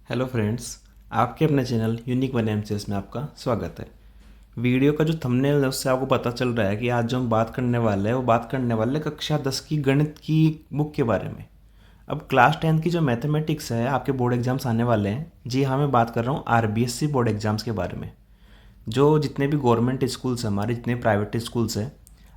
Hello friends, आपके अपने channel unique one MCS में आपका स्वागत है। वीडियो का जो थंबनेल है उससे आपको पता चल रहा है कि आज जो हम बात करने वाले हैं वो बात करने वाले हैं कक्षा 10 की गणित की बुक के बारे में। अब क्लास 10 की जो मैथमेटिक्स है, आपके बोर्ड एग्जाम्स आने वाले हैं। जी हाँ, मैं बात कर रहा हूँ आरबीएससी बोर्ड एग्जाम्स के बारे में। जो जितने भी गवर्नमेंट स्कूल्स हैं, हमारे जितने प्राइवेट स्कूल्स हैं,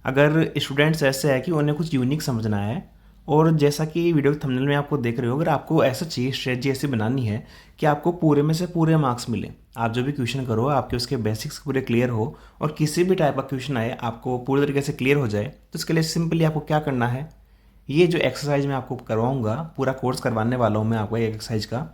अगर स्टूडेंट्स ऐसे हैं कि उन्हें कुछ यूनिक समझना है, और जैसा कि वीडियो के थंबनेल में आपको देख रहे हो, अगर आपको ऐसा चाहिए स्ट्रेटजी ऐसी बनानी है कि आपको पूरे में से पूरे मार्क्स मिले, आप जो भी क्वेश्चन करो आपके उसके बेसिक्स पूरे क्लियर हो और किसी भी टाइप का क्वेश्चन आए आपको पूरी तरीके से क्लियर हो जाए, तो इसके लिए सिंपली आपको क्या करना है, ये जो एक्सरसाइज मैं आपको करवाऊंगा, पूरा कोर्स करवाने वाला हूँ मैं आपको एक एक्सरसाइज का।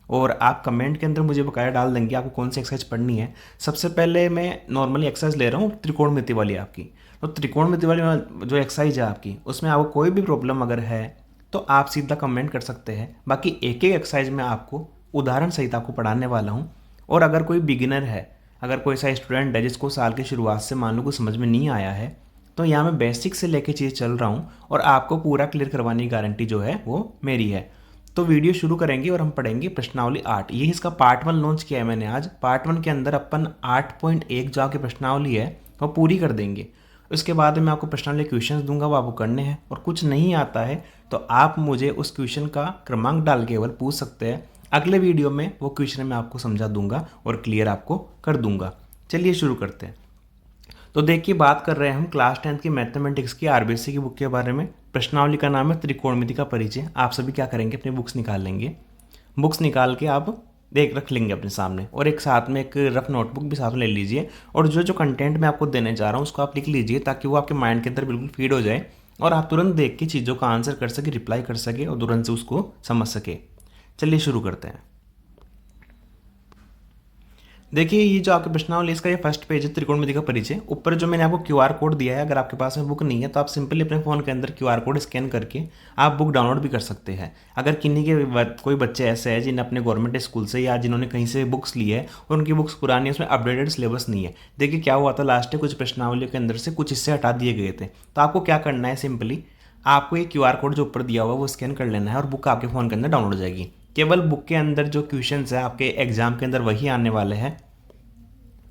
और आप कमेंट के अंदर मुझे बकाया डाल देंगे आपको कौन सी एक्सरसाइज पढ़नी है। सबसे पहले मैं नॉर्मली एक्सरसाइज ले रहा हूँ त्रिकोणमिति वाली आपकी। तो त्रिकोणमिति वाली जो एक्सरसाइज है आपकी, उसमें आपको कोई भी प्रॉब्लम अगर है तो आप सीधा कमेंट कर सकते हैं। बाकी एक एक एक्सरसाइज में आपको उदाहरण सहित आपको पढ़ाने वाला हूँ। और अगर कोई बिगिनर है, अगर कोई ऐसा स्टूडेंट है जिसको साल की शुरुआत से मान लो कुछ समझ में नहीं आया है, तो यहाँ मैं बेसिक से लेके चीज़ चल रहा हूँ और आपको पूरा क्लियर करवाने की गारंटी जो है वो मेरी है। तो वीडियो शुरू करेंगे और हम पढ़ेंगे प्रश्नावली 8। ये इसका पार्ट 1 लॉन्च किया है मैंने आज। पार्ट 1 के अंदर अपन 8.1 जो आपकी प्रश्नावली है वो पूरी कर देंगे। उसके बाद मैं आपको प्रश्नावली क्वेश्चंस दूंगा, वो आपको करने हैं। और कुछ नहीं आता है तो आप मुझे उस क्वेश्चन का क्रमांक डाल के केवल पूछ सकते हैं। अगले वीडियो में वो क्वेश्चन मैं आपको समझा दूंगा और क्लियर आपको कर दूंगा। चलिए शुरू करते हैं। तो देखिए, बात कर रहे हैं हम क्लास 10 की मैथमेटिक्स की आरबीएससी की बुक के बारे में। प्रश्नावली का नाम है त्रिकोणमिति का परिचय। आप सभी क्या करेंगे, अपनी बुक्स निकाल लेंगे। बुक्स निकाल के आप देख रख लेंगे अपने सामने, और एक साथ में एक रफ नोटबुक भी साथ में ले लीजिए। और जो जो कंटेंट मैं आपको देने जा रहा हूँ उसको आप लिख लीजिए, ताकि वो आपके माइंड के अंदर बिल्कुल फीड हो जाए और आप तुरंत देख के चीज़ों का आंसर कर सके, रिप्लाई कर सके और तुरंत से उसको समझ सके। चलिए शुरू करते हैं। देखिए, ये जो आपके प्रश्नावली इसका ये फर्स्ट पेज है, त्रिकोणमिति का परिचय। ऊपर जो मैंने आपको क्यूआर कोड दिया है, अगर आपके पास में बुक नहीं है तो आप सिंपली अपने फ़ोन के अंदर क्यूआर कोड स्कैन करके आप बुक डाउनलोड भी कर सकते हैं। अगर किन्हीं के कोई बच्चे ऐसे हैं जिन्हें अपने गवर्नमेंट स्कूल से या जिन्होंने कहीं से बुक्स ली है और उनकी बुक्स पुरानी है, उसमें अपडेटेड सिलेबस नहीं है। देखिए क्या हुआ था, लास्ट में कुछ प्रश्नावलियों के अंदर से कुछ हिस्से हटा दिए गए थे। तो आपको क्या करना है, सिंपली आपको ये क्यूआर कोड जो ऊपर दिया हुआ है वो स्कैन कर लेना है और बुक आपके फ़ोन के अंदर डाउनलोड हो जाएगी। केवल बुक के अंदर जो क्वेश्चन है आपके एग्जाम के अंदर वही आने वाले हैं।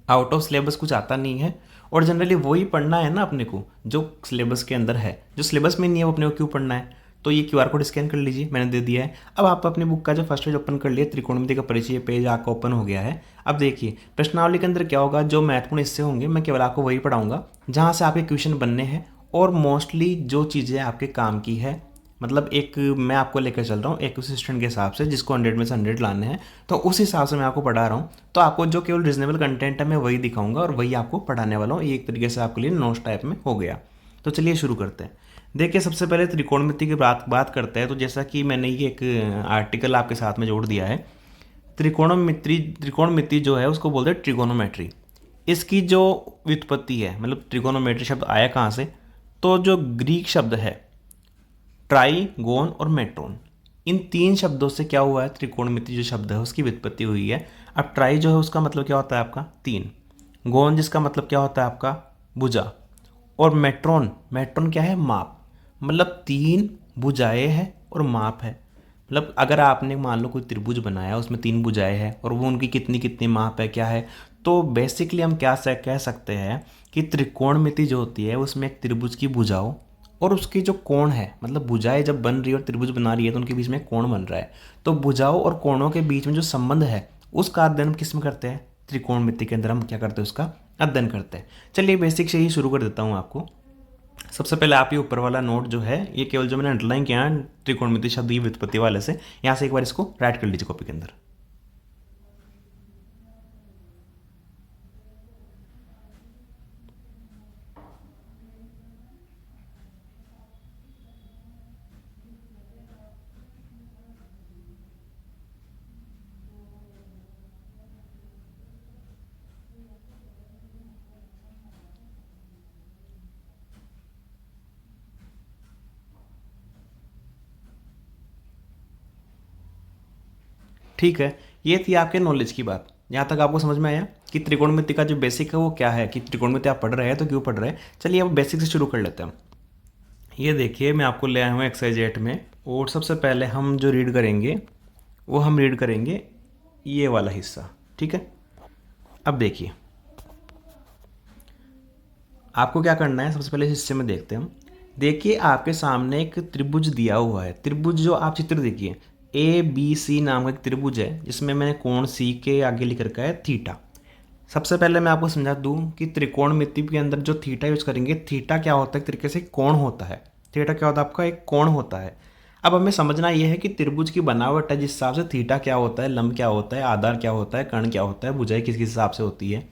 आउट ऑफ सिलेबस कुछ आता नहीं है। और जनरली वही पढ़ना है ना अपने को जो सिलेबस के अंदर है। जो सिलेबस में नहीं है वो अपने को क्यों पढ़ना है। तो ये क्यूआर कोड स्कैन कर लीजिए, मैंने दे दिया है। अब आप अपनी बुक का जो फर्स्ट पेज ओपन कर लिया, त्रिकोणमिति का परिचय पेज आपका ओपन हो गया है। अब देखिए प्रश्नावली के अंदर क्या होगा, जो महत्वपूर्ण हिस्से होंगे मैं केवल आपको वही पढ़ाऊंगा जहाँ से आपके क्वेश्चन बनने हैं। और मोस्टली जो चीज़ें आपके काम की है, मतलब एक मैं आपको लेकर चल रहा हूँ एक उस स्टूडेंट के हिसाब से जिसको 100 में से 100 लाने हैं, तो उस हिसाब से मैं आपको पढ़ा रहा हूँ। तो आपको जो केवल रीजनेबल कंटेंट है मैं वही दिखाऊंगा और वही आपको पढ़ाने वाला हूँ। ये एक तरीके से आपके लिए नोट्स टाइप में हो गया। तो चलिए शुरू करते हैं। देखिए, सबसे पहले त्रिकोणमिति की बात करते हैं। तो जैसा कि मैंने ये एक आर्टिकल आपके साथ में जोड़ दिया है। त्रिकोणमिति जो है उसको बोलते हैं ट्रिगोनोमेट्री। इसकी जो व्युत्पत्ति है, मतलब ट्रिगोनोमेट्री शब्द आया कहाँ से, तो जो ग्रीक शब्द है ट्राइगोन और मेट्रोन, इन तीन शब्दों से क्या हुआ है, त्रिकोणमिति जो शब्द है उसकी व्युत्पत्ति हुई है। अब ट्राई जो है उसका मतलब क्या होता है आपका तीन, गोन जिसका मतलब क्या होता है आपका भुजा, और मेट्रोन, मेट्रोन क्या है माप, मतलब तीन भुजाएं हैं और माप है। मतलब अगर आपने मान लो कोई त्रिभुज बनाया उसमें तीन भुजाएं हैं और वो उनकी कितनी कितनी माप है क्या है, तो बेसिकली हम क्या कह सकते हैं कि त्रिकोणमिति जो होती है उसमें एक त्रिभुज की भुजाओं और उसकी जो कोण है, मतलब भुजाएं जब बन रही है और त्रिभुज बना रही है तो उनके बीच में कोण बन रहा है। तो भुजाओं और कोणों के बीच में जो संबंध है उसका अध्ययन हम किस में करते हैं, त्रिकोणमिति के अंदर हम क्या करते हैं, उसका अध्ययन करते हैं। चलिए बेसिक से ही शुरू कर देता हूँ आपको। सबसे पहले आप ये ऊपर वाला नोट जो है, ये केवल जो मैंने अंडरलाइन किया है त्रिकोणमिति शब्द की व्युत्पत्ति वाले से, यहाँ से एक बार इसको राइट कर लीजिए कॉपी के अंदर। ठीक है, ये थी आपके नॉलेज की बात। यहाँ तक आपको समझ में आया कि त्रिकोणमिति का जो बेसिक है वो क्या है, कि त्रिकोणमिति आप पढ़ रहे हैं तो क्यों पढ़ रहे हैं। चलिए अब बेसिक से शुरू कर लेते हैं। ये देखिए, मैं आपको ले आया हूँ एक्सरसाइज 8 में। और सबसे पहले हम जो रीड करेंगे वो हम रीड करेंगे ये वाला हिस्सा, ठीक है। अब देखिए आपको क्या करना है, सबसे पहले इस हिस्से में देखते हैं हम। देखिए आपके सामने एक त्रिभुज दिया हुआ है। त्रिभुज जो आप चित्र देखिए, ए बी सी नाम का एक त्रिभुज है जिसमें मैंने कोण सी के आगे लिख रखा है थीटा। सबसे पहले मैं आपको समझा दूं कि त्रिकोणमिति के अंदर जो थीटा यूज करेंगे, थीटा क्या होता है, एक तरीके से कोण होता है। थीटा क्या होता है आपका, एक कोण होता है। अब हमें समझना यह है कि त्रिभुज की बनावट है जिस हिसाब से थीटा क्या होता है, लंब क्या होता है, आधार क्या होता है, कर्ण क्या होता है, भुजाएं किस किस हिसाब से होती है।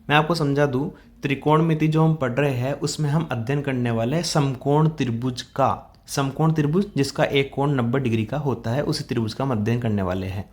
मैं आपको समझा दूं, त्रिकोणमिति जो हम पढ़ रहे हैं उसमें हम अध्ययन करने वाले हैं समकोण त्रिभुज का। समकोण त्रिभुज जिसका एक कोण 90 डिग्री का होता है, उसी त्रिभुज का हम अध्ययन करने वाले हैं।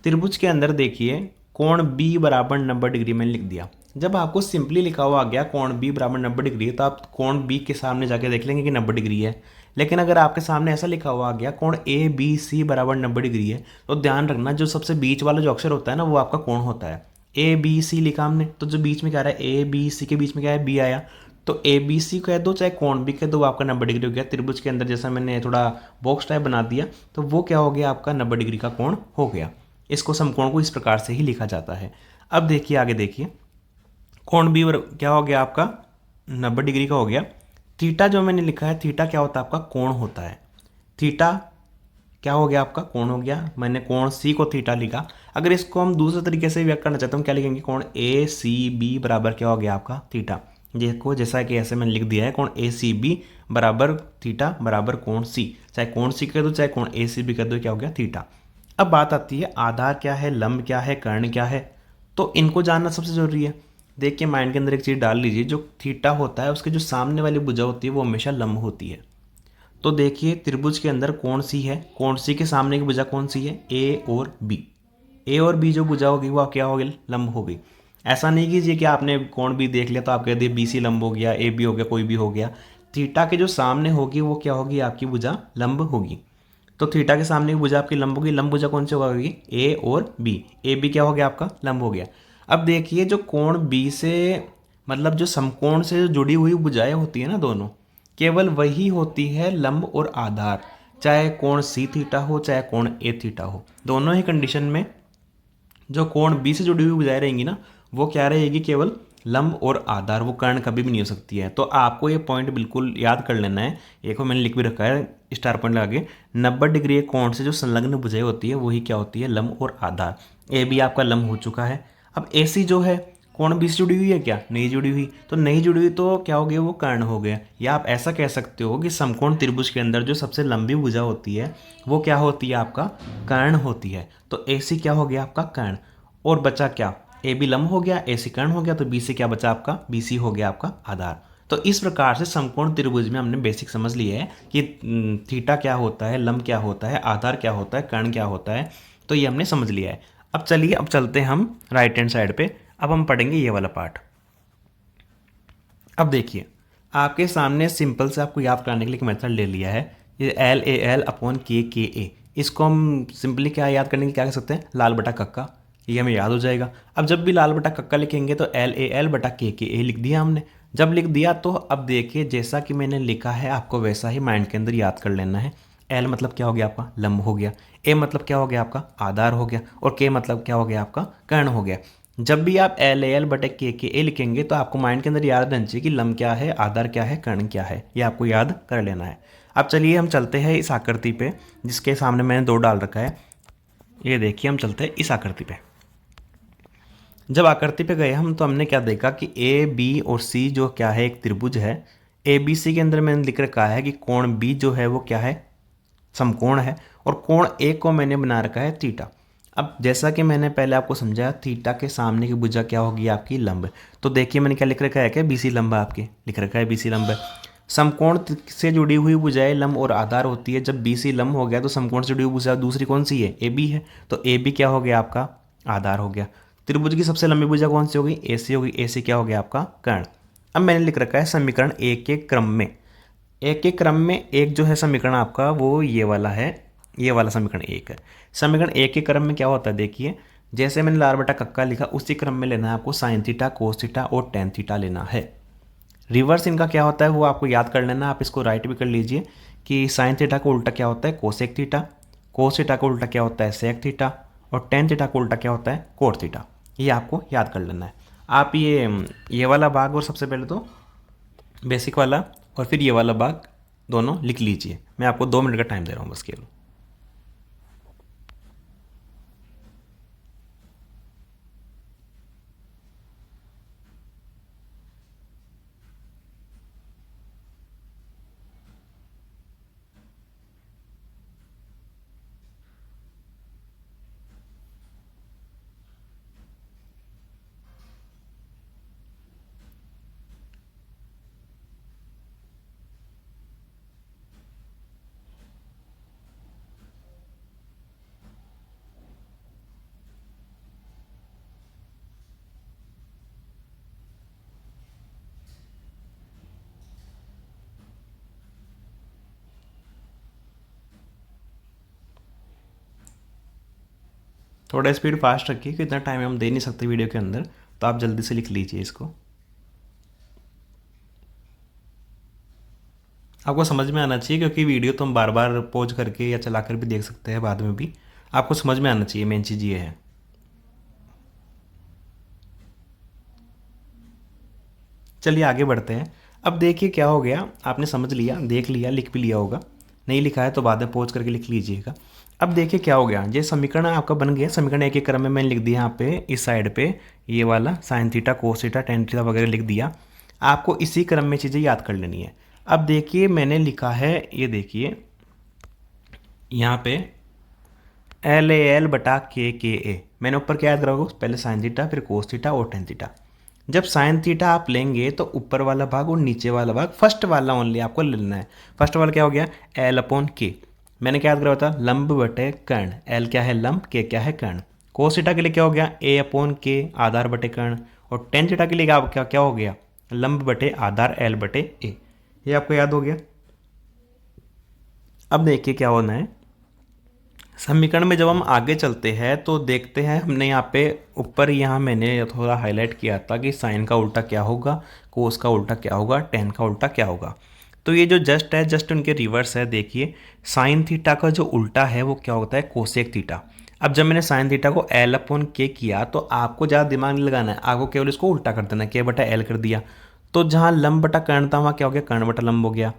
त्रिभुज के अंदर देखिए कोण बी बराबर 90 डिग्री मैंने लिख दिया। जब आपको सिंपली लिखा हुआ आ गया कोण बी बराबर 90 डिग्री है तो आप कोण बी के सामने जाके देख लेंगे कि 90 डिग्री है। लेकिन अगर आपके सामने ऐसा लिखा हुआ आ गया कोण ए बी सी बराबर 90 डिग्री है, तो ध्यान रखना जो सबसे बीच वाला जो अक्षर होता है ना, वो आपका कोण होता है। ए बी सी लिखा हमने, तो जो बीच में क्या रहा है, ए बी सी के बीच में क्या है, बी आया। तो ए बी सी कह दो चाहे कोण बी कह दो, आपका 90 डिग्री हो गया। त्रिभुज के अंदर जैसा मैंने थोड़ा बॉक्स टाइप बना दिया, तो वो क्या हो गया, आपका 90 डिग्री का कोण हो गया। इसको समकोण को इस प्रकार से ही लिखा जाता है। अब देखिए आगे देखिए, कोण बी क्या हो गया आपका, 90 डिग्री का हो गया। थीटा जो मैंने लिखा है, थीटा क्या होता है आपका, कोण होता है। थीटा क्या हो गया आपका, कोण हो गया। मैंने कोण सी को थीटा लिखा। अगर इसको हम दूसरे तरीके से व्यक्त करना चाहते हैं, क्या लिखेंगे, कोण ए सी बी बराबर क्या हो गया आपका, थीटा। देखो जैसा कि ऐसे मैंने लिख दिया है, कोण ए सी बी बराबर थीटा बराबर कोण सी। चाहे कोण सी कह दो चाहे कोण ए सी बी कह दो, क्या हो गया, थीटा। अब बात आती है आधार क्या है, लंब क्या है, कर्ण क्या है। तो इनको जानना सबसे जरूरी है। देखिए माइंड के अंदर एक चीज़ डाल लीजिए, जो थीटा होता है उसके जो सामने वाली भुजा होती है वो हमेशा लंब होती है। तो देखिए त्रिभुज के अंदर कोण सी है, कोण सी के सामने की भुजा कौन सी है, ए और बी। ए और बी जो भुजा होगी वो क्या होगी, लंब होगी। ऐसा नहीं कीजिए कि आपने कोण बी देख लिया तो आप कह दिए बी सी लंब हो गया, ए बी हो गया, कोई भी हो गया। थीटा के जो सामने होगी वो क्या होगी, आपकी भुजा लंब होगी। तो थीटा के सामने की भुजा आपकी लंब होगी। लंब भुजा कौन सी होगी, ए और बी। ए बी क्या हो गया आपका, लंब हो गया। अब देखिए जो कोण बी से मतलब जो समकोण से जुड़ी हुई भुजाएं होती है ना दोनों, केवल वही होती है लंब और आधार। चाहे कोण सी थीटा हो चाहे कोण ए थीटा हो, दोनों ही कंडीशन में जो कोण बी से जुड़ी हुई भुजाएं रहेंगी ना, वो क्या रहेगी, केवल लंब और आधार। वो कर्ण कभी भी नहीं हो सकती है। तो आपको ये पॉइंट बिल्कुल याद कर लेना है। एक को मैंने लिख भी रखा है स्टार पॉइंट लगा के, 90 डिग्री कोण से जो संलग्न भुजाएं होती है वही क्या होती है, लंब और आधार। ए बी आपका लंब हो चुका है। अब ए सी जो है कोण बी से जुड़ी हुई है क्या, नहीं जुड़ी हुई। तो नहीं जुड़ी हुई तो क्या हो गया, वो कर्ण हो गया। या आप ऐसा कह सकते हो कि समकोण त्रिभुज के अंदर जो सबसे लंबी भुजा होती है वो क्या होती है, आपका कर्ण होती है। तो ए सी क्या हो गया, आपका कर्ण। और बचा क्या, ए बी लंब हो गया, ए सी कर्ण हो गया, तो बी सी क्या बचा आपका, बी सी हो गया आपका आधार। तो इस प्रकार से समकोण त्रिभुज में हमने बेसिक समझ लिया है कि थीटा क्या होता है, लंब क्या होता है, आधार क्या होता है, कर्ण क्या होता है। तो ये हमने समझ लिया है। अब चलिए अब चलते हैं हम राइट हैंड साइड पे। अब हम पढ़ेंगे ये वाला पार्ट। अब देखिए आपके सामने सिंपल से आपको याद कराने के लिए एक मेथड ले लिया है, ये एल ए एल अपॉन के ए। इसको हम सिंपली क्या याद करने के लिए क्या कर सकते हैं, लाल बटा कक्का। ये हमें याद हो जाएगा। अब जब भी लाल बटा कक्का लिखेंगे तो एल ए एल बटा के ए लिख दिया हमने। जब लिख दिया तो अब देखिए जैसा कि मैंने लिखा है आपको वैसा ही माइंड के अंदर याद कर लेना है। एल मतलब क्या हो गया आपका, लंब हो गया। ए मतलब क्या हो गया आपका, आधार हो गया। और के मतलब क्या हो गया आपका, कर्ण हो गया। जब भी आप एल एल बटे के ए लिखेंगे तो आपको माइंड के अंदर याद रहना चाहिए कि लंब क्या है, आधार क्या है, कर्ण क्या है। ये आपको याद कर लेना है। अब चलिए हम चलते हैं इस आकृति पे जिसके सामने मैंने 2 डाल रखा है। ये देखिए हम चलते हैं इस आकृति पे। जब आकृति पे गए हम तो हमने क्या देखा कि ए बी और सी जो क्या है, एक त्रिभुज है। ए बी सी के अंदर मैंने लिख रखा है कि कोण बी जो है वो क्या है, समकोण है। और कोण ए को मैंने बना रखा है थीटा। अब जैसा कि मैंने पहले आपको समझाया, थीटा के सामने की भुजा क्या होगी, आपकी लंब। तो देखिए मैंने क्या लिख रखा है, क्या बी सी लंब आपके लिख रखा है, बी सी लंब है। समकोण से जुड़ी हुई भुजाएं लंब और आधार होती है। जब बी सी लंब हो गया तो समकोण से जुड़ी हुई भुजा दूसरी कौन सी है, ए बी है। तो ए बी क्या हो गया आपका, आधार हो गया। त्रिभुज की सबसे लंबी भुजा कौन सी होगी, ए सी होगी। ए सी क्या हो गया आपका, कर्ण। अब मैंने लिख रखा है समीकरण एक के क्रम में। एक के क्रम में एक जो है समीकरण आपका वो ये वाला है, ये वाला समीकरण एक है। समीकरण एक के क्रम में क्या होता है, देखिए जैसे मैंने लाल बटा कक्का लिखा उसी क्रम में लेना है आपको साइन थीटा, कोस थीटा और टेन थीटा लेना है। रिवर्स इनका क्या होता है वो आपको याद कर लेना। आप इसको राइट भी कर लीजिए कि साइन थीटा को उल्टा क्या होता है, कोसेक थीटा। कोस थीटा को उल्टा क्या होता है, सेक थीटा। और टेन थीटा का उल्टा क्या होता है, कोट थीटा। ये आपको याद कर लेना है। आप ये वाला भाग और सबसे पहले तो बेसिक वाला और फिर ये वाला भाग दोनों लिख लीजिए। मैं आपको 2 मिनट का टाइम दे रहा हूँ बस केवल। थोड़ा स्पीड फास्ट रखिए कि इतना टाइम हम दे नहीं सकते वीडियो के अंदर, तो आप जल्दी से लिख लीजिए इसको। आपको समझ में आना चाहिए, क्योंकि वीडियो तो हम बार बार पॉज करके या चला कर भी देख सकते हैं बाद में भी। आपको समझ में आना चाहिए, मेन चीज़ ये है। चलिए आगे बढ़ते हैं। अब देखिए क्या हो गया, आपने समझ लिया, देख लिया, लिख भी लिया होगा। नहीं लिखा है तो बाद में पॉज करके लिख लीजिएगा। अब देखिए क्या हो गया, ये समीकरण आपका बन गया। समीकरण एक एक क्रम में मैंने लिख दिया यहाँ पे इस साइड पे, ये वाला sine theta, cos theta, tan theta वगैरह लिख दिया। आपको इसी क्रम में चीज़ें याद कर लेनी है। अब देखिए मैंने लिखा है, ये देखिए यहाँ पे एल ए एल बटा के ए। मैंने ऊपर क्या याद रखोगे, पहले साइन थीटा, फिर कोस थीटा और टेन थीटा। जब साइन थीटा आप लेंगे तो ऊपर वाला भाग और नीचे वाला भाग, फर्स्ट वाला ओनली आपको लेना है। फर्स्ट वाला क्या हो गया, एल अपॉन के। मैंने क्या याद करा था, लंब बटे कर्ण। एल क्या है लंब, के क्या है कर्ण। कोस थीटा के लिए क्या हो गया, ए अपॉन के आधार बटे कर्ण। और टेन थीटा के लिए क्या क्या हो गया, लंब बटे आधार एल बटे ए। ये आपको याद हो गया। अब देखिए क्या होना है, समीकरण में जब हम आगे चलते हैं तो देखते हैं, हमने यहाँ पे ऊपर यहाँ मैंने थोड़ा हाईलाइट किया था कि साइन का उल्टा क्या होगा, कोस का उल्टा क्या होगा, टेन का उल्टा क्या होगा। तो ये जो जस्ट है, जस्ट उनके रिवर्स है। देखिए साइन थीटा का जो उल्टा है वो क्या होता है, कोसेक थीटा। अब जब मैंने साइन थीटा को एल अपॉन के किया तो आपको ज़्यादा दिमाग नहीं लगाना है, आपको केवल इसको उल्टा कर देना है, के बटा एल कर दिया। तो जहाँ लंब बटा कर्ण था वहाँ क्या हो गया, कर्ण बटा लंब हो गया।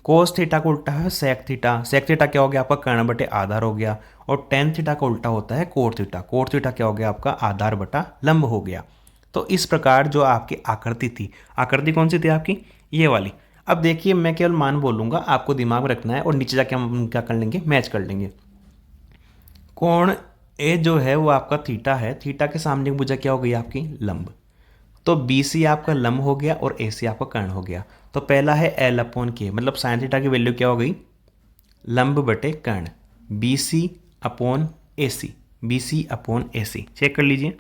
कोस थीटा का उल्टा है सेक थीटा। सेक थीटा क्या हो गया आपका, कर्ण बटे आधार हो गया। और टेन थीटा का उल्टा होता है कोट थीटा। कोट थीटा क्या हो गया आपका, आधार बटा लंब हो गया। तो इस प्रकार जो आपकी आकृति थी, आकृति कौन सी थी आपकी, ये वाली। अब देखिए मैं केवल मान बोलूँगा, आपको दिमाग में रखना है, और नीचे जाके हम क्या कर लेंगे, मैच कर लेंगे। कोण ए जो है वो आपका थीटा है, थीटा के सामने की भुजा क्या हो गई आपकी, लंब। तो बी सी आपका लंब हो गया और ए सी आपका कर्ण हो गया। तो पहला है एल अपॉन के, मतलब साइन थीटा की वैल्यू क्या हो गई, लंब बटे कर्ण, B C upon A C, B C upon A C. Check कर लीजिए,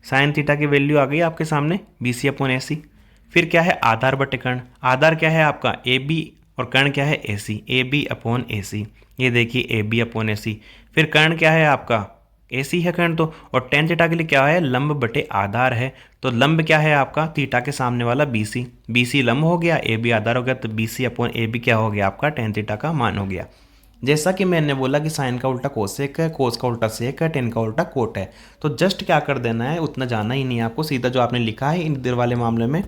साइन थीटा की वैल्यू आ गई आपके सामने, बी सी अपॉन ए सी। फिर क्या है, आधार बटे कर्ण। आधार क्या है आपका, ए बी, और कर्ण क्या है, A C, A B upon A सी। ये देखिए ए बी अपॉन ए सी। फिर कर्ण क्या है आपका, ए सी है कर्ण तो। और टेन थीटा के लिए क्या है, लंब बटे आधार है। तो लंब क्या है आपका, थीटा के सामने वाला बी सी। बी सी लंब हो गया, ए बी आधार हो गया, तो B C upon A B क्या हो गया आपका, टेन थीटा का मान हो गया। जैसा कि मैंने बोला कि साइन का उल्टा कोसेक है, कोस का उल्टा सेक है, टेन का उल्टा कोट है। तो जस्ट क्या कर देना है, उतना जाना ही नहीं है आपको, सीधा जो आपने लिखा है इन इधर वाले मामले में,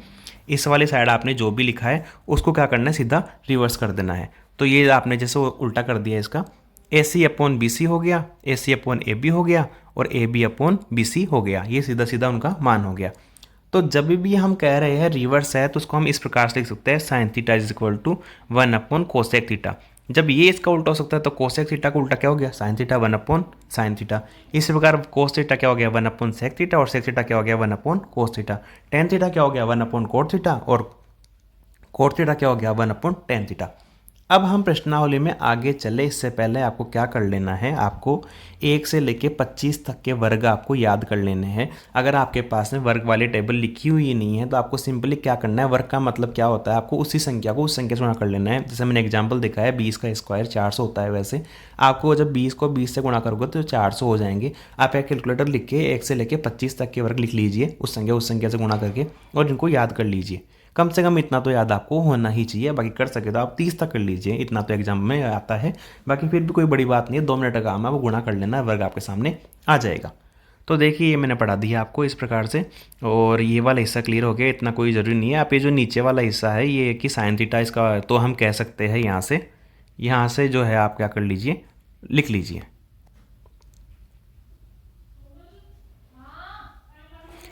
इस वाली साइड आपने जो भी लिखा है उसको क्या करना है, सीधा रिवर्स कर देना है। तो ये आपने जैसे उल्टा कर दिया इसका, ए सी अपॉन बी सी हो गया, ए सी अपॉन ए बी हो गया, और A B upon B C हो गया। ये सीधा सीधा उनका मान हो गया। तो जब भी हम कह रहे हैं रिवर्स है तो उसको हम इस प्रकार से लिख सकते हैं, sine theta is equal to 1 upon cosec theta. जब ये इसका उल्टा हो सकता है तो कोसेक थीटा का उल्टा क्या हो गया, sine theta 1 upon sine theta. इस प्रकार कोस थीटा क्या हो गया, 1 अपॉन सेक थीटा, और सेक थीटा क्या हो गया, 1 upon cos theta. Tan theta क्या हो गया, 1 अपॉन कोट थीटा, और कोट थीटा क्या हो गया, 1 अपॉन टेन थीटा। अब हम प्रश्नावली में आगे चले इससे पहले आपको क्या कर लेना है, आपको 1 से लेके 25 तक के वर्ग आपको याद कर लेने हैं। अगर आपके पास में वर्ग वाली टेबल लिखी हुई नहीं है तो आपको सिंपली क्या करना है, वर्ग का मतलब क्या होता है, आपको उसी संख्या को उस संख्या से गुणा कर लेना है। जैसे मैंने एग्जाम्पल देखा है, 20 का स्क्वायर 400 होता है, वैसे आपको जब 20 को 20 से गुणा करोगे तो 400 हो जाएंगे। आप एक कैलकुलेटर लिख के 1 से लेके 25 तक के वर्ग लिख लीजिए, उस संख्या से गुणा करके, और इनको याद कर लीजिए। कम से कम इतना तो याद आपको होना ही चाहिए। बाकी कर सके तो आप 30 तक कर लीजिए, इतना तो एग्जाम में आता है। बाकी फिर भी कोई बड़ी बात नहीं है, 2 मिनट का काम है, वो गुणा कर लेना, वर्ग आपके सामने आ जाएगा। तो देखिए ये मैंने पढ़ा दिया आपको इस प्रकार से, और ये वाला हिस्सा क्लियर हो गया, इतना कोई ज़रूरी नहीं है। आप ये जो नीचे वाला हिस्सा है ये कि साइन थीटा, इसका तो हम कह सकते हैं यहाँ से जो है आप क्या कर लीजिए, लिख लीजिए।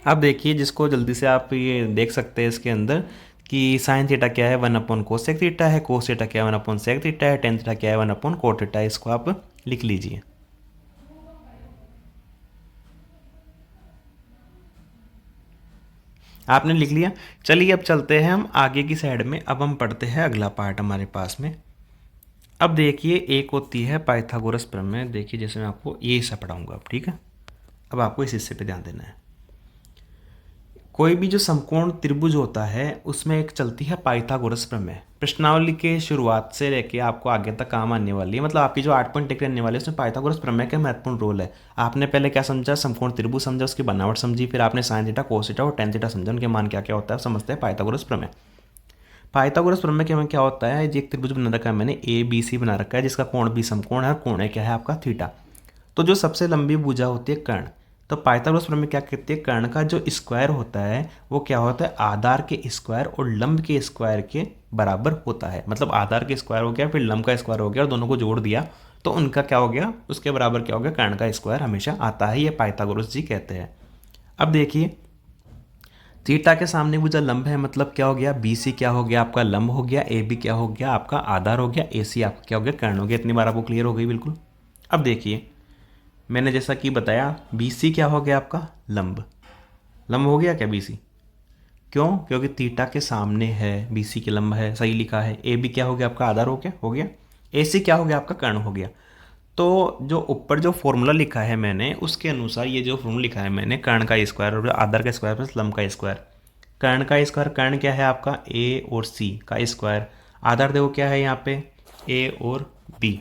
अब देखिए जिसको जल्दी से आप ये देख सकते हैं इसके अंदर कि साइन थीटा क्या है, 1 अपॉन कोसेक थीटा है, कोस थीटा क्या है, 1 अपॉन सेक थीटा है, टेन थीटा क्या है, 1 अपॉन कोट थीटा है। इसको आप लिख लीजिए। आपने लिख लिया। चलिए अब चलते हैं हम आगे की साइड में। अब हम पढ़ते हैं अगला पार्ट हमारे पास में। अब देखिए एक होती है पाइथागोरस प्रमेय। देखिए जैसे मैं आपको ये हिस्सा पढ़ाऊंगा अब, ठीक है। अब आपको इस हिस्से पे ध्यान देना है। कोई भी जो समकोण त्रिभुज होता है उसमें एक चलती है पाइथागोरस प्रमेय। प्रश्नावली के शुरुआत से लेके आपको आगे तक काम आने वाली है, मतलब आपकी जो 8 पॉइंट टिक रहने वाली है उसमें पाइथागोरस प्रमेय का महत्वपूर्ण रोल है। आपने पहले क्या समझा, समकोण त्रिभुज समझा, उसकी बनावट समझी, फिर आपने साइन थीटा, कोस थीटा और टेन थीटा समझा, उनके मान क्या क्या होता है समझते हैं पाइथागोरस प्रमेय। पाइथागोरस प्रमेय के में क्या होता है, एक त्रिभुज बना रखा है मैंने, ए बी सी बना रखा है, जिसका कोण भी समकोण है, कोण है क्या है आपका थीटा। तो जो सबसे लंबी भुजा होती है कर्ण, तो पाइथागोरस प्रमेय क्या कहती है, कर्ण का जो स्क्वायर होता है वो क्या होता है, आधार के स्क्वायर और लंब के स्क्वायर के बराबर होता है। मतलब आधार के स्क्वायर हो गया, फिर लंब का स्क्वायर हो गया, और दोनों को जोड़ दिया तो उनका क्या हो गया, उसके बराबर क्या हो गया, कर्ण का स्क्वायर हमेशा आता है। ये पाइथागोरस जी कहते हैं। अब देखिए थीटा के सामने भुजा लंब है, मतलब क्या हो गया, बी सी क्या हो गया आपका लंब हो गया, ए बी क्या हो गया आपका आधार हो गया, ए सी आपका क्या हो गया कर्ण हो गया। इतनी बार आपको क्लियर हो गई बिल्कुल। अब देखिए मैंने जैसा कि बताया बी सी क्या हो गया आपका लंब, लंब हो गया क्या बी सी, क्यों, क्योंकि थीटा के सामने है, बी सी के लंब है, सही लिखा है। ए बी क्या हो गया आपका आधार हो गया, ए सी क्या हो गया आपका कर्ण हो गया। तो जो ऊपर जो फॉर्मूला लिखा है मैंने उसके अनुसार ये जो फॉर्मूला लिखा है मैंने, कर्ण का स्क्वायर और आधार का स्क्वायर प्लस लंब का स्क्वायर। कर्ण का स्क्वायर, कर्ण क्या है आपका ए और सी का स्क्वायर, आधार देखो क्या है यहाँ पे ए और बी,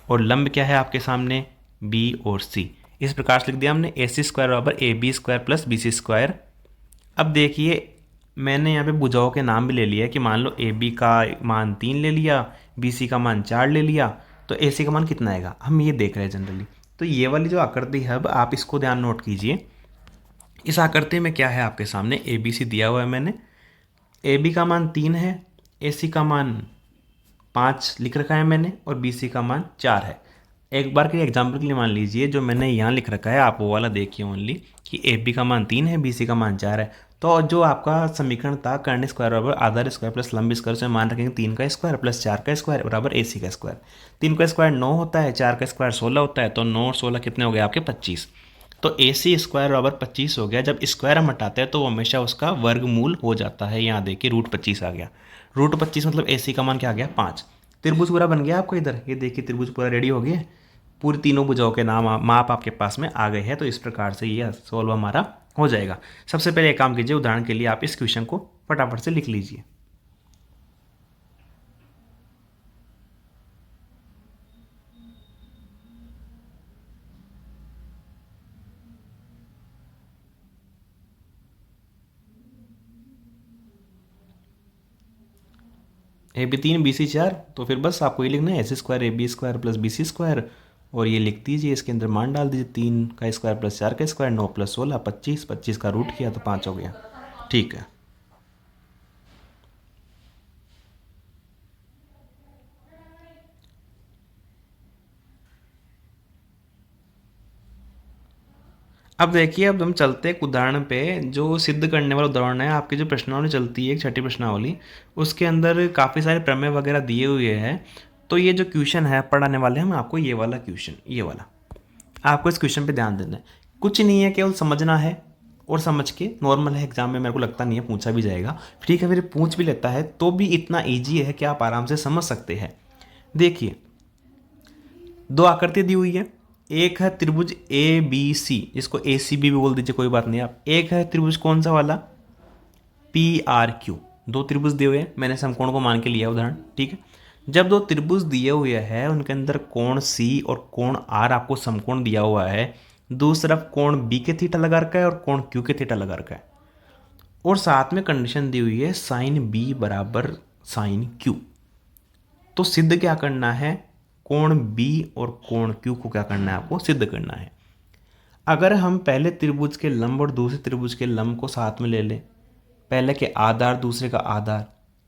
और लंब क्या है आपके सामने बी और सी। इस प्रकार से लिख दिया हमने, ए सी स्क्वायर बराबर A B square plus B C square. अब देखिए मैंने यहाँ पे भुजाओं के नाम भी ले लिया है कि मान लो ए बी का मान 3 ले लिया, बी सी का मान 4 ले लिया, तो ए सी का मान कितना आएगा हम ये देख रहे हैं जनरली। तो ये वाली जो आकृति है अब आप इसको ध्यान नोट कीजिए। इस आकृति में क्या है आपके सामने, ए बी सी दिया हुआ है मैंने, ए बी का मान 3 है, ए सी का मान 5 लिख रखा है मैंने, और बी सी का मान 4 है। एक बार के एग्जाम्पल के लिए मान लीजिए जो मैंने यहाँ लिख रखा है आप वो वाला देखिए ओनली, कि ए बी का मान 3 है, बी सी का मान 4 है। तो जो आपका समीकरण था कर्ण स्क्वायर बराबर आधार स्क्वायर प्लस लंब स्क्वायर, से मान रखेंगे 3 का स्क्वायर प्लस 4 का स्क्वायर बराबर ए सी का स्क्वायर। 3 का स्क्वायर 9 होता है, 4 का स्क्वायर 16 होता है, तो 9 और 16 कितने हो गए आपके 25। तो ए सी स्क्वायर बराबर 25 हो गया। जब स्क्वायर हम हटाते हैं तो वो हमेशा उसका वर्गमूल हो जाता है। यहाँ देखिए √25 आ गया, √25 मतलब ए सी का मान क्या आ गया 5। त्रिभुज पूरा बन गया आपको इधर, ये देखिए त्रिभुज पूरा रेडी हो गया, पूरी तीनों भुजाओं के नाम माप आपके पास में आ गए हैं। तो इस प्रकार से ये सॉल्व हमारा हो जाएगा। सबसे पहले एक काम कीजिए, उदाहरण के लिए आप इस क्वेश्चन को फटाफट से लिख लीजिए। ए बी 3 बी सी 4, तो फिर बस आपको ये लिखना है A C square A B square plus B C square, और ये लिख दीजिए, इसके अंदर मान डाल दीजिए, 3 का स्क्वायर प्लस 4 का स्क्वायर, 9 प्लस 16 25, 25 का रूट किया तो 5 हो गया। ठीक है। अब देखिए अब हम चलते हैं एक उदाहरण पे, जो सिद्ध करने वाला उदाहरण है। आपकी जो प्रश्नावली चलती है एक छठी प्रश्नावली, उसके अंदर काफ़ी सारे प्रमेय वगैरह दिए हुए हैं। तो ये जो क्वेश्चन है पढ़ाने वाले हम आपको, ये वाला क्वेश्चन, ये वाला आपको इस क्वेश्चन पे ध्यान देना है। कुछ नहीं है, केवल समझना है, और समझ के नॉर्मल है, एग्जाम में मेरे को लगता नहीं है पूछा भी जाएगा। ठीक है, फिर पूछ भी लेता है तो भी इतना ईजी है कि आप आराम से समझ सकते हैं। देखिए दो आकृति दी हुई है, एक है त्रिभुज ए बी सी, जिसको ए सी बी भी बोल दीजिए कोई बात नहीं आप। एक है त्रिभुज कौन सा वाला, पी आर क्यू। दो त्रिभुज दिए हुए हैं, मैंने समकोण को मान के लिया उदाहरण। ठीक है, जब दो त्रिभुज दिए हुए हैं उनके अंदर कोण सी और कोण आर आपको समकोण दिया हुआ है, दूसरी तरफ कोण बी के थीटा लगा रखा है और कोण क्यू के थीटा लगा रखा है। और साथ में कंडीशन दी हुई है साइन बी बराबर साइन क्यू। तो सिद्ध क्या करना है, कोण बी और कोण क्यू को क्या करना है, आपको सिद्ध करना है। अगर हम पहले त्रिभुज के लंब और दूसरे त्रिभुज के लंब को साथ में ले लें, पहले के आधार दूसरे का आधार,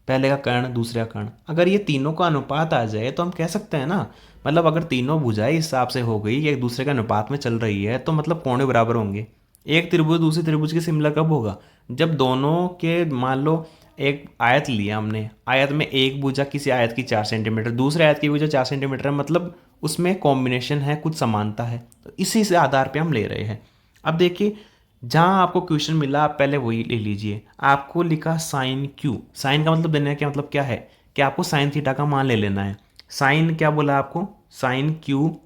पहले का कर्ण दूसरे का कर्ण, अगर ये तीनों का अनुपात आ जाए तो हम कह सकते हैं ना, मतलब अगर तीनों भुजाएं इस हिसाब से हो गई कि एक दूसरे के अनुपात में चल रही है तो मतलब कोण बराबर होंगे। एक त्रिभुज दूसरे त्रिभुज के सिमिलर कब होगा, जब दोनों के मान लो एक आयत लिया हमने, आयत में एक भुजा किसी आयत की 4 सेंटीमीटर, दूसरे आयत की भुजा 4 सेंटीमीटर है, मतलब उसमें कॉम्बिनेशन है, कुछ समानता है, तो इसी से आधार पे हम ले रहे हैं। अब देखिए जहाँ आपको क्वेश्चन मिला आप पहले वही ले लीजिए। आपको लिखा साइन क्यू, साइन का मतलब देने का मतलब क्या है कि आपको साइन थीटा का मान ले लेना है। साइन क्या बोला आपको, साइन क्यू,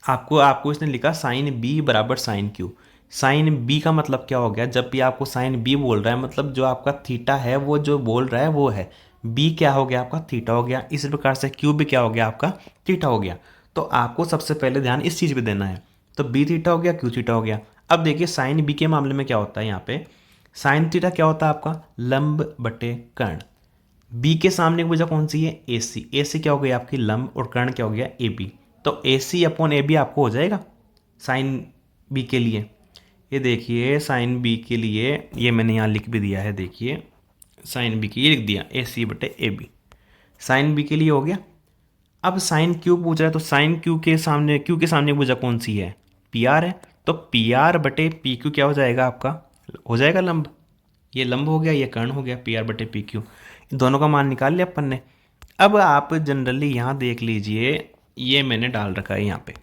आपको आपको इसने लिखा साइन बी बराबर साइन क्यू। साइन बी का मतलब क्या हो गया, जब भी आपको साइन बी बोल रहा है मतलब जो आपका थीटा है वो जो बोल रहा है वो है, बी क्या हो गया आपका थीटा हो गया, इस प्रकार से क्यू भी क्या हो गया आपका थीटा हो गया। तो आपको सबसे पहले ध्यान इस चीज़ पे देना है, तो बी थीटा हो गया क्यू थीटा हो गया। अब देखिए साइन बी के मामले में क्या होता है, यहाँ पे साइन थीटा क्या होता है आपका लंब बटे कर्ण। बी के सामने की भुजा कौन सी है, ए सी, ए सी क्या हो गई आपकी लंब और कर्ण क्या हो गया ए बी, तो ए सी अपॉन ए बी आपको हो जाएगा साइन बी के लिए। ये देखिए साइन बी के लिए ये मैंने यहाँ लिख भी दिया है, देखिए साइन बी के ये लिख दिया ए सी बटे ए बी, साइन बी के लिए हो गया। अब साइन क्यू पूछ रहा है तो साइन क्यू के सामने भुजा कौन सी है, पी आर है, तो पी आर बटे पी क्यू क्या हो जाएगा आपका, हो जाएगा लंब, ये लंब हो गया ये कर्ण हो गया, पी आर बटे पी क्यू, दोनों का मान निकाल लिया अपन ने। अब आप जनरली यहाँ देख लीजिए, ये मैंने डाल रखा है यहाँ पे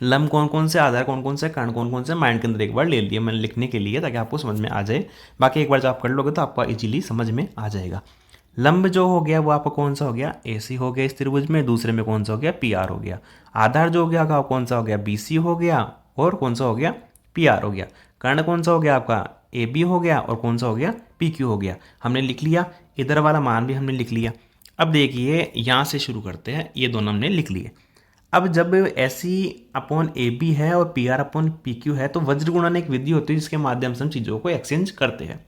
लंब कौन कौन से, आधार कौन कौन से, कर्ण कौन कौन से, माइंड के अंदर एक बार ले लिया मैंने लिखने के लिए ताकि आपको समझ में आ जाए। बाकी एक बार जब आप कर लोगे तो आपको इजीली समझ में आ जाएगा। लंब जो हो गया वो आपका कौन सा हो गया, ए सी हो गया इस त्रिभुज में, दूसरे में कौन सा हो गया पी आर हो गया। आधार जो हो गया आपका कौन सा हो गया, बी सी हो गया, और कौन सा हो गया पी आर हो गया। कर्ण कौन सा हो गया आपका ए बी हो गया, और कौन सा हो गया पी क्यू हो गया। हमने लिख लिया, इधर वाला मान भी हमने लिख लिया। अब देखिए यहाँ से शुरू करते हैं, ये दोनों हमने लिख लिए। अब जब ए सी अपॉन ए बी है और P are upon P Q है तो वज्र गुणन एक विधि होती है जिसके माध्यम से हम चीज़ों को एक्सचेंज करते हैं।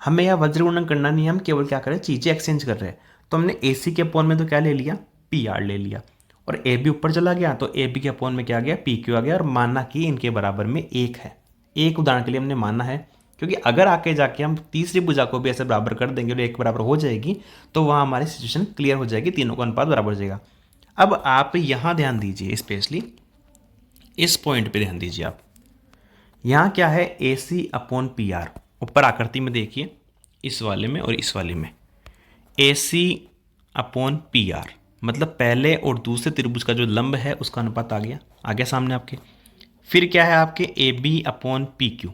हमें यह वज्र गुणन करना नहीं है, हम केवल क्या करें चीज़ें एक्सचेंज कर रहे हैं। तो हमने ए सी के अपॉन में तो क्या ले लिया, पी आर ले लिया, और ए बी ऊपर चला गया तो ए बी के अपॉन में क्या आ गया पी क्यू आ गया, और माना कि इनके बराबर में एक है। एक उदाहरण के लिए हमने माना है, क्योंकि अगर आके जाके हम तीसरी भुजा को भी ऐसे बराबर कर देंगे और एक बराबर हो जाएगी तो वहाँ हमारी सिचुएशन क्लियर हो जाएगी, तीनों का अनुपात बराबर हो जाएगा। अब आप यहाँ ध्यान दीजिए, स्पेशली इस पॉइंट पे ध्यान दीजिए आप, यहाँ क्या है A C upon P are, ऊपर आकृति में देखिए इस वाले में और इस वाले में ए सी अपॉन पी आर, मतलब पहले और दूसरे त्रिभुज का जो लंब है उसका अनुपात आ गया सामने आपके। फिर क्या है आपके A B upon P Q,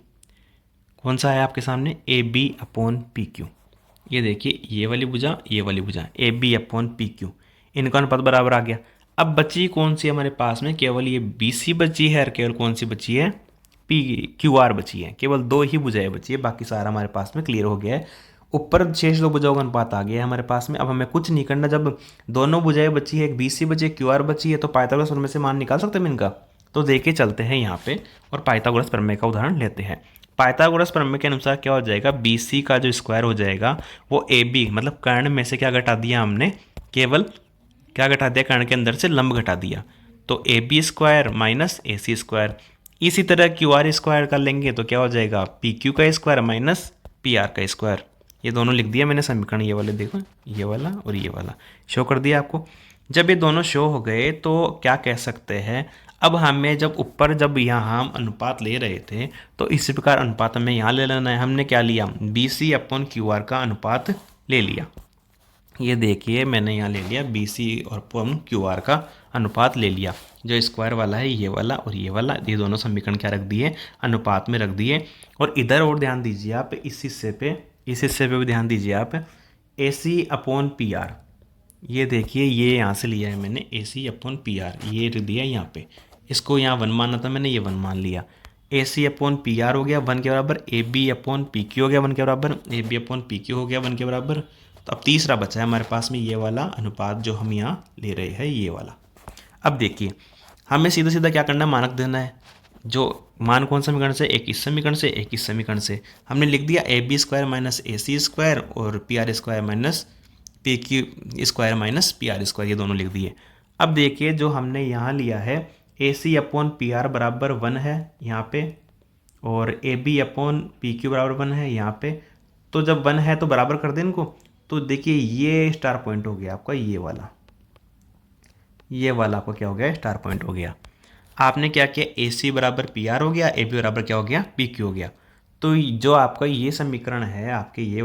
कौन सा है आपके सामने A B upon P Q, ये देखिए ये वाली भुजा A B upon P Q, इनका अनुपात बराबर आ गया। अब बची कौन सी हमारे पास में, केवल ये बी सी बची है और केवल कौन सी बची है पी क्यू आर बची है, केवल दो ही भुजाएं बची है, बाकी सारा हमारे पास में क्लियर हो गया है। ऊपर शेष दो भुजाओं का अनुपात आ गया है हमारे पास में। अब हमें कुछ नहीं करना, जब दोनों भुजाएं बची है, एक बी सी बची है क्यू आर बची है, तो पाइथागोरस प्रमेय से मान निकाल सकते हैं इनका। तो देखे चलते हैं यहाँ पे और पाइथागोरस प्रमेय का उदाहरण लेते हैं। पाइथागोरस प्रमेय के अनुसार क्या हो जाएगा, बी सी का जो स्क्वायर हो जाएगा वो ए बी मतलब कर्ण में से क्या घटा दिया हमने, केवल क्या घटा दिया, कर्ण के अंदर से लंब घटा दिया, तो A B square minus A C square. इसी तरह क्यू आर स्क्वायर कर लेंगे तो क्या हो जाएगा पी क्यू का स्क्वायर माइनस पी आर का स्क्वायर। ये दोनों लिख दिया मैंने समीकरण, ये वाले देखो, ये वाला और ये वाला शो कर दिया आपको। जब ये दोनों शो हो गए तो क्या कह सकते हैं, अब हमें जब यहाँ हम अनुपात ले रहे थे तो इसी प्रकार अनुपात हमें यहाँ ले लेना है। हमने क्या लिया, B C upon Q R का अनुपात ले लिया। ये देखिए मैंने यहाँ ले लिया बी सी और अपॉन क्यू आर का अनुपात ले लिया। जो स्क्वायर वाला है ये वाला और ये वाला, ये दोनों समीकरण क्या रख दिए, अनुपात में रख दिए। और इधर और ध्यान दीजिए आप, इस हिस्से पे भी ध्यान दीजिए आप, ए सी अपॉन पी आर, ये देखिए ये यहाँ से लिया है मैंने ए सी अपॉन पी आर, ये रख दिया यहाँ पे, इसको यहाँ 1 माना था मैंने, ये 1 मान लिया। A C upon P R हो गया 1 के बराबर, A B upon P Q हो गया 1 के बराबर, A B upon P Q हो गया 1 के बराबर। तो अब तीसरा बचा है हमारे पास में ये वाला अनुपात जो हम यहाँ ले रहे हैं, ये वाला। अब देखिए हमें सीधा सीधा क्या करना है, मानक देना है। जो मान कौन समीकरण से, एक इस समीकरण से, एक इस समीकरण से। हमने लिख दिया A B square minus A C square और P R square minus P Q square minus P R square, ये दोनों लिख दिए। अब देखिए जो हमने यहाँ लिया है A C upon P R बराबर 1 है यहाँ पे, और A B upon P Q बराबर 1 है यहाँ पे। तो जब 1 है तो बराबर कर दें इनको। तो देखिए ये स्टार पॉइंट हो गया आपका, ये वाला आपका क्या हो गया, स्टार पॉइंट हो गया। आपने क्या किया, ए सी बराबर पी आर हो गया, ए बी बराबर क्या हो गया, पी क्यू हो गया। तो जो आपका ये समीकरण है आपके ये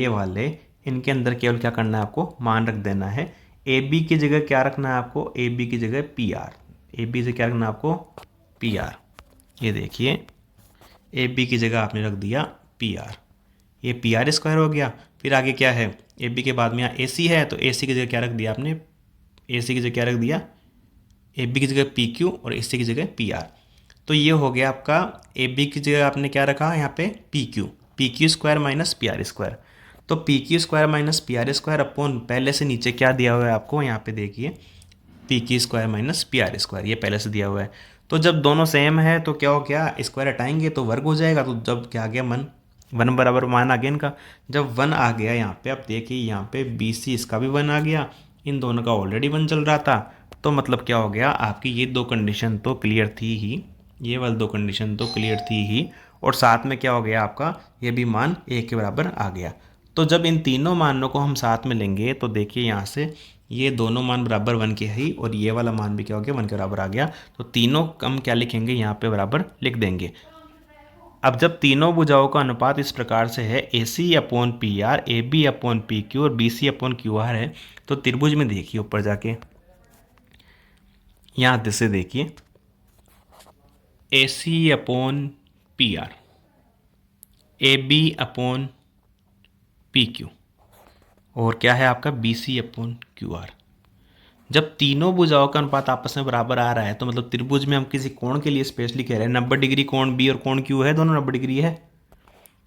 वाले इनके अंदर केवल क्या करना है आपको, मान रख देना है। ए बी की जगह क्या रखना है आपको, ए बी की जगह पी आर, ए बी से क्या रखना है आपको, पी आर। ये देखिए ए बी की जगह आपने रख दिया पी आर, ये पी आर स्क्वायर हो गया। फिर आगे क्या है, ए बी के बाद में यहाँ ए सी है, तो ए सी की जगह क्या रख दिया आपने, ए सी की जगह क्या रख दिया, ए बी की जगह पी क्यू और ए सी की जगह पी आर। तो ये हो गया आपका, ए बी की जगह आपने क्या रखा यहाँ पे, P Q square minus P R square. तो P Q square minus P R square upon पहले से नीचे क्या दिया हुआ है आपको यहाँ पे देखिए, P Q square minus P R square, ये पहले से दिया हुआ है। तो जब दोनों सेम है तो क्या हो गया, स्क्वायर हटाएंगे तो वर्ग हो जाएगा। तो जब क्या आ गया, 1 बराबर मान आ गया इनका। जब 1 आ गया यहाँ पे, अब देखिए यहाँ पे बी सी इसका भी 1 आ गया, इन दोनों का ऑलरेडी 1 चल रहा था। तो मतलब क्या हो गया, आपकी ये दो कंडीशन तो क्लियर थी ही, ये वाली दो कंडीशन तो क्लियर थी ही, और साथ में क्या हो गया आपका, ये भी मान 1 के बराबर आ गया। तो जब इन तीनों मानों को हम साथ में लेंगे तो देखिए यहाँ से ये दोनों मान बराबर 1 के ही, और ये वाला मान भी क्या हो गया, 1 के बराबर आ गया। तो तीनों हम क्या लिखेंगे यहाँ पे, बराबर लिख देंगे। अब जब तीनों भुजाओं का अनुपात इस प्रकार से है, A C upon P R, A B upon P Q और B C upon Q R है, तो त्रिभुज में देखिए ऊपर जाके यहाँ से देखिए A C upon P R, A B upon P Q और क्या है आपका B C upon Q R. जब तीनों भुजाओं का अनुपात आपस में बराबर आ रहा है तो मतलब त्रिभुज में हम किसी कोण के लिए स्पेशली कह रहे हैं 90 डिग्री कोण बी और कोण क्यू है, दोनों 90 डिग्री है,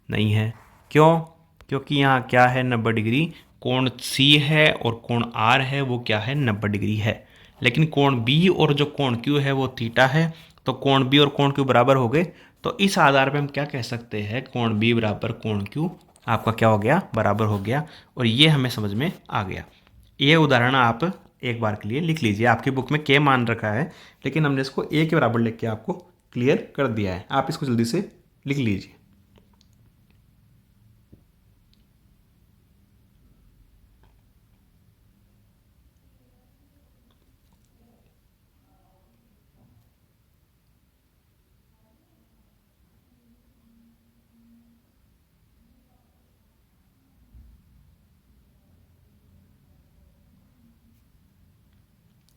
नहीं है। क्यों, क्योंकि यहाँ क्या है 90 डिग्री, कोण सी है और कोण आर है वो क्या है 90 डिग्री है। लेकिन कोण बी और जो कोण क्यू है वो थीटा है, तो कोण बी और कोण क्यू बराबर हो गए। तो इस आधार पे हम क्या कह सकते हैं, कोण बी बराबर कोण क्यू आपका क्या हो गया, बराबर हो गया। और ये हमें समझ में आ गया। ये उदाहरण आप एक बार के लिए लिख लीजिए, आपकी बुक में के मान रखा है लेकिन हमने इसको ए के बराबर लिख के आपको क्लियर कर दिया है, आप इसको जल्दी से लिख लीजिए।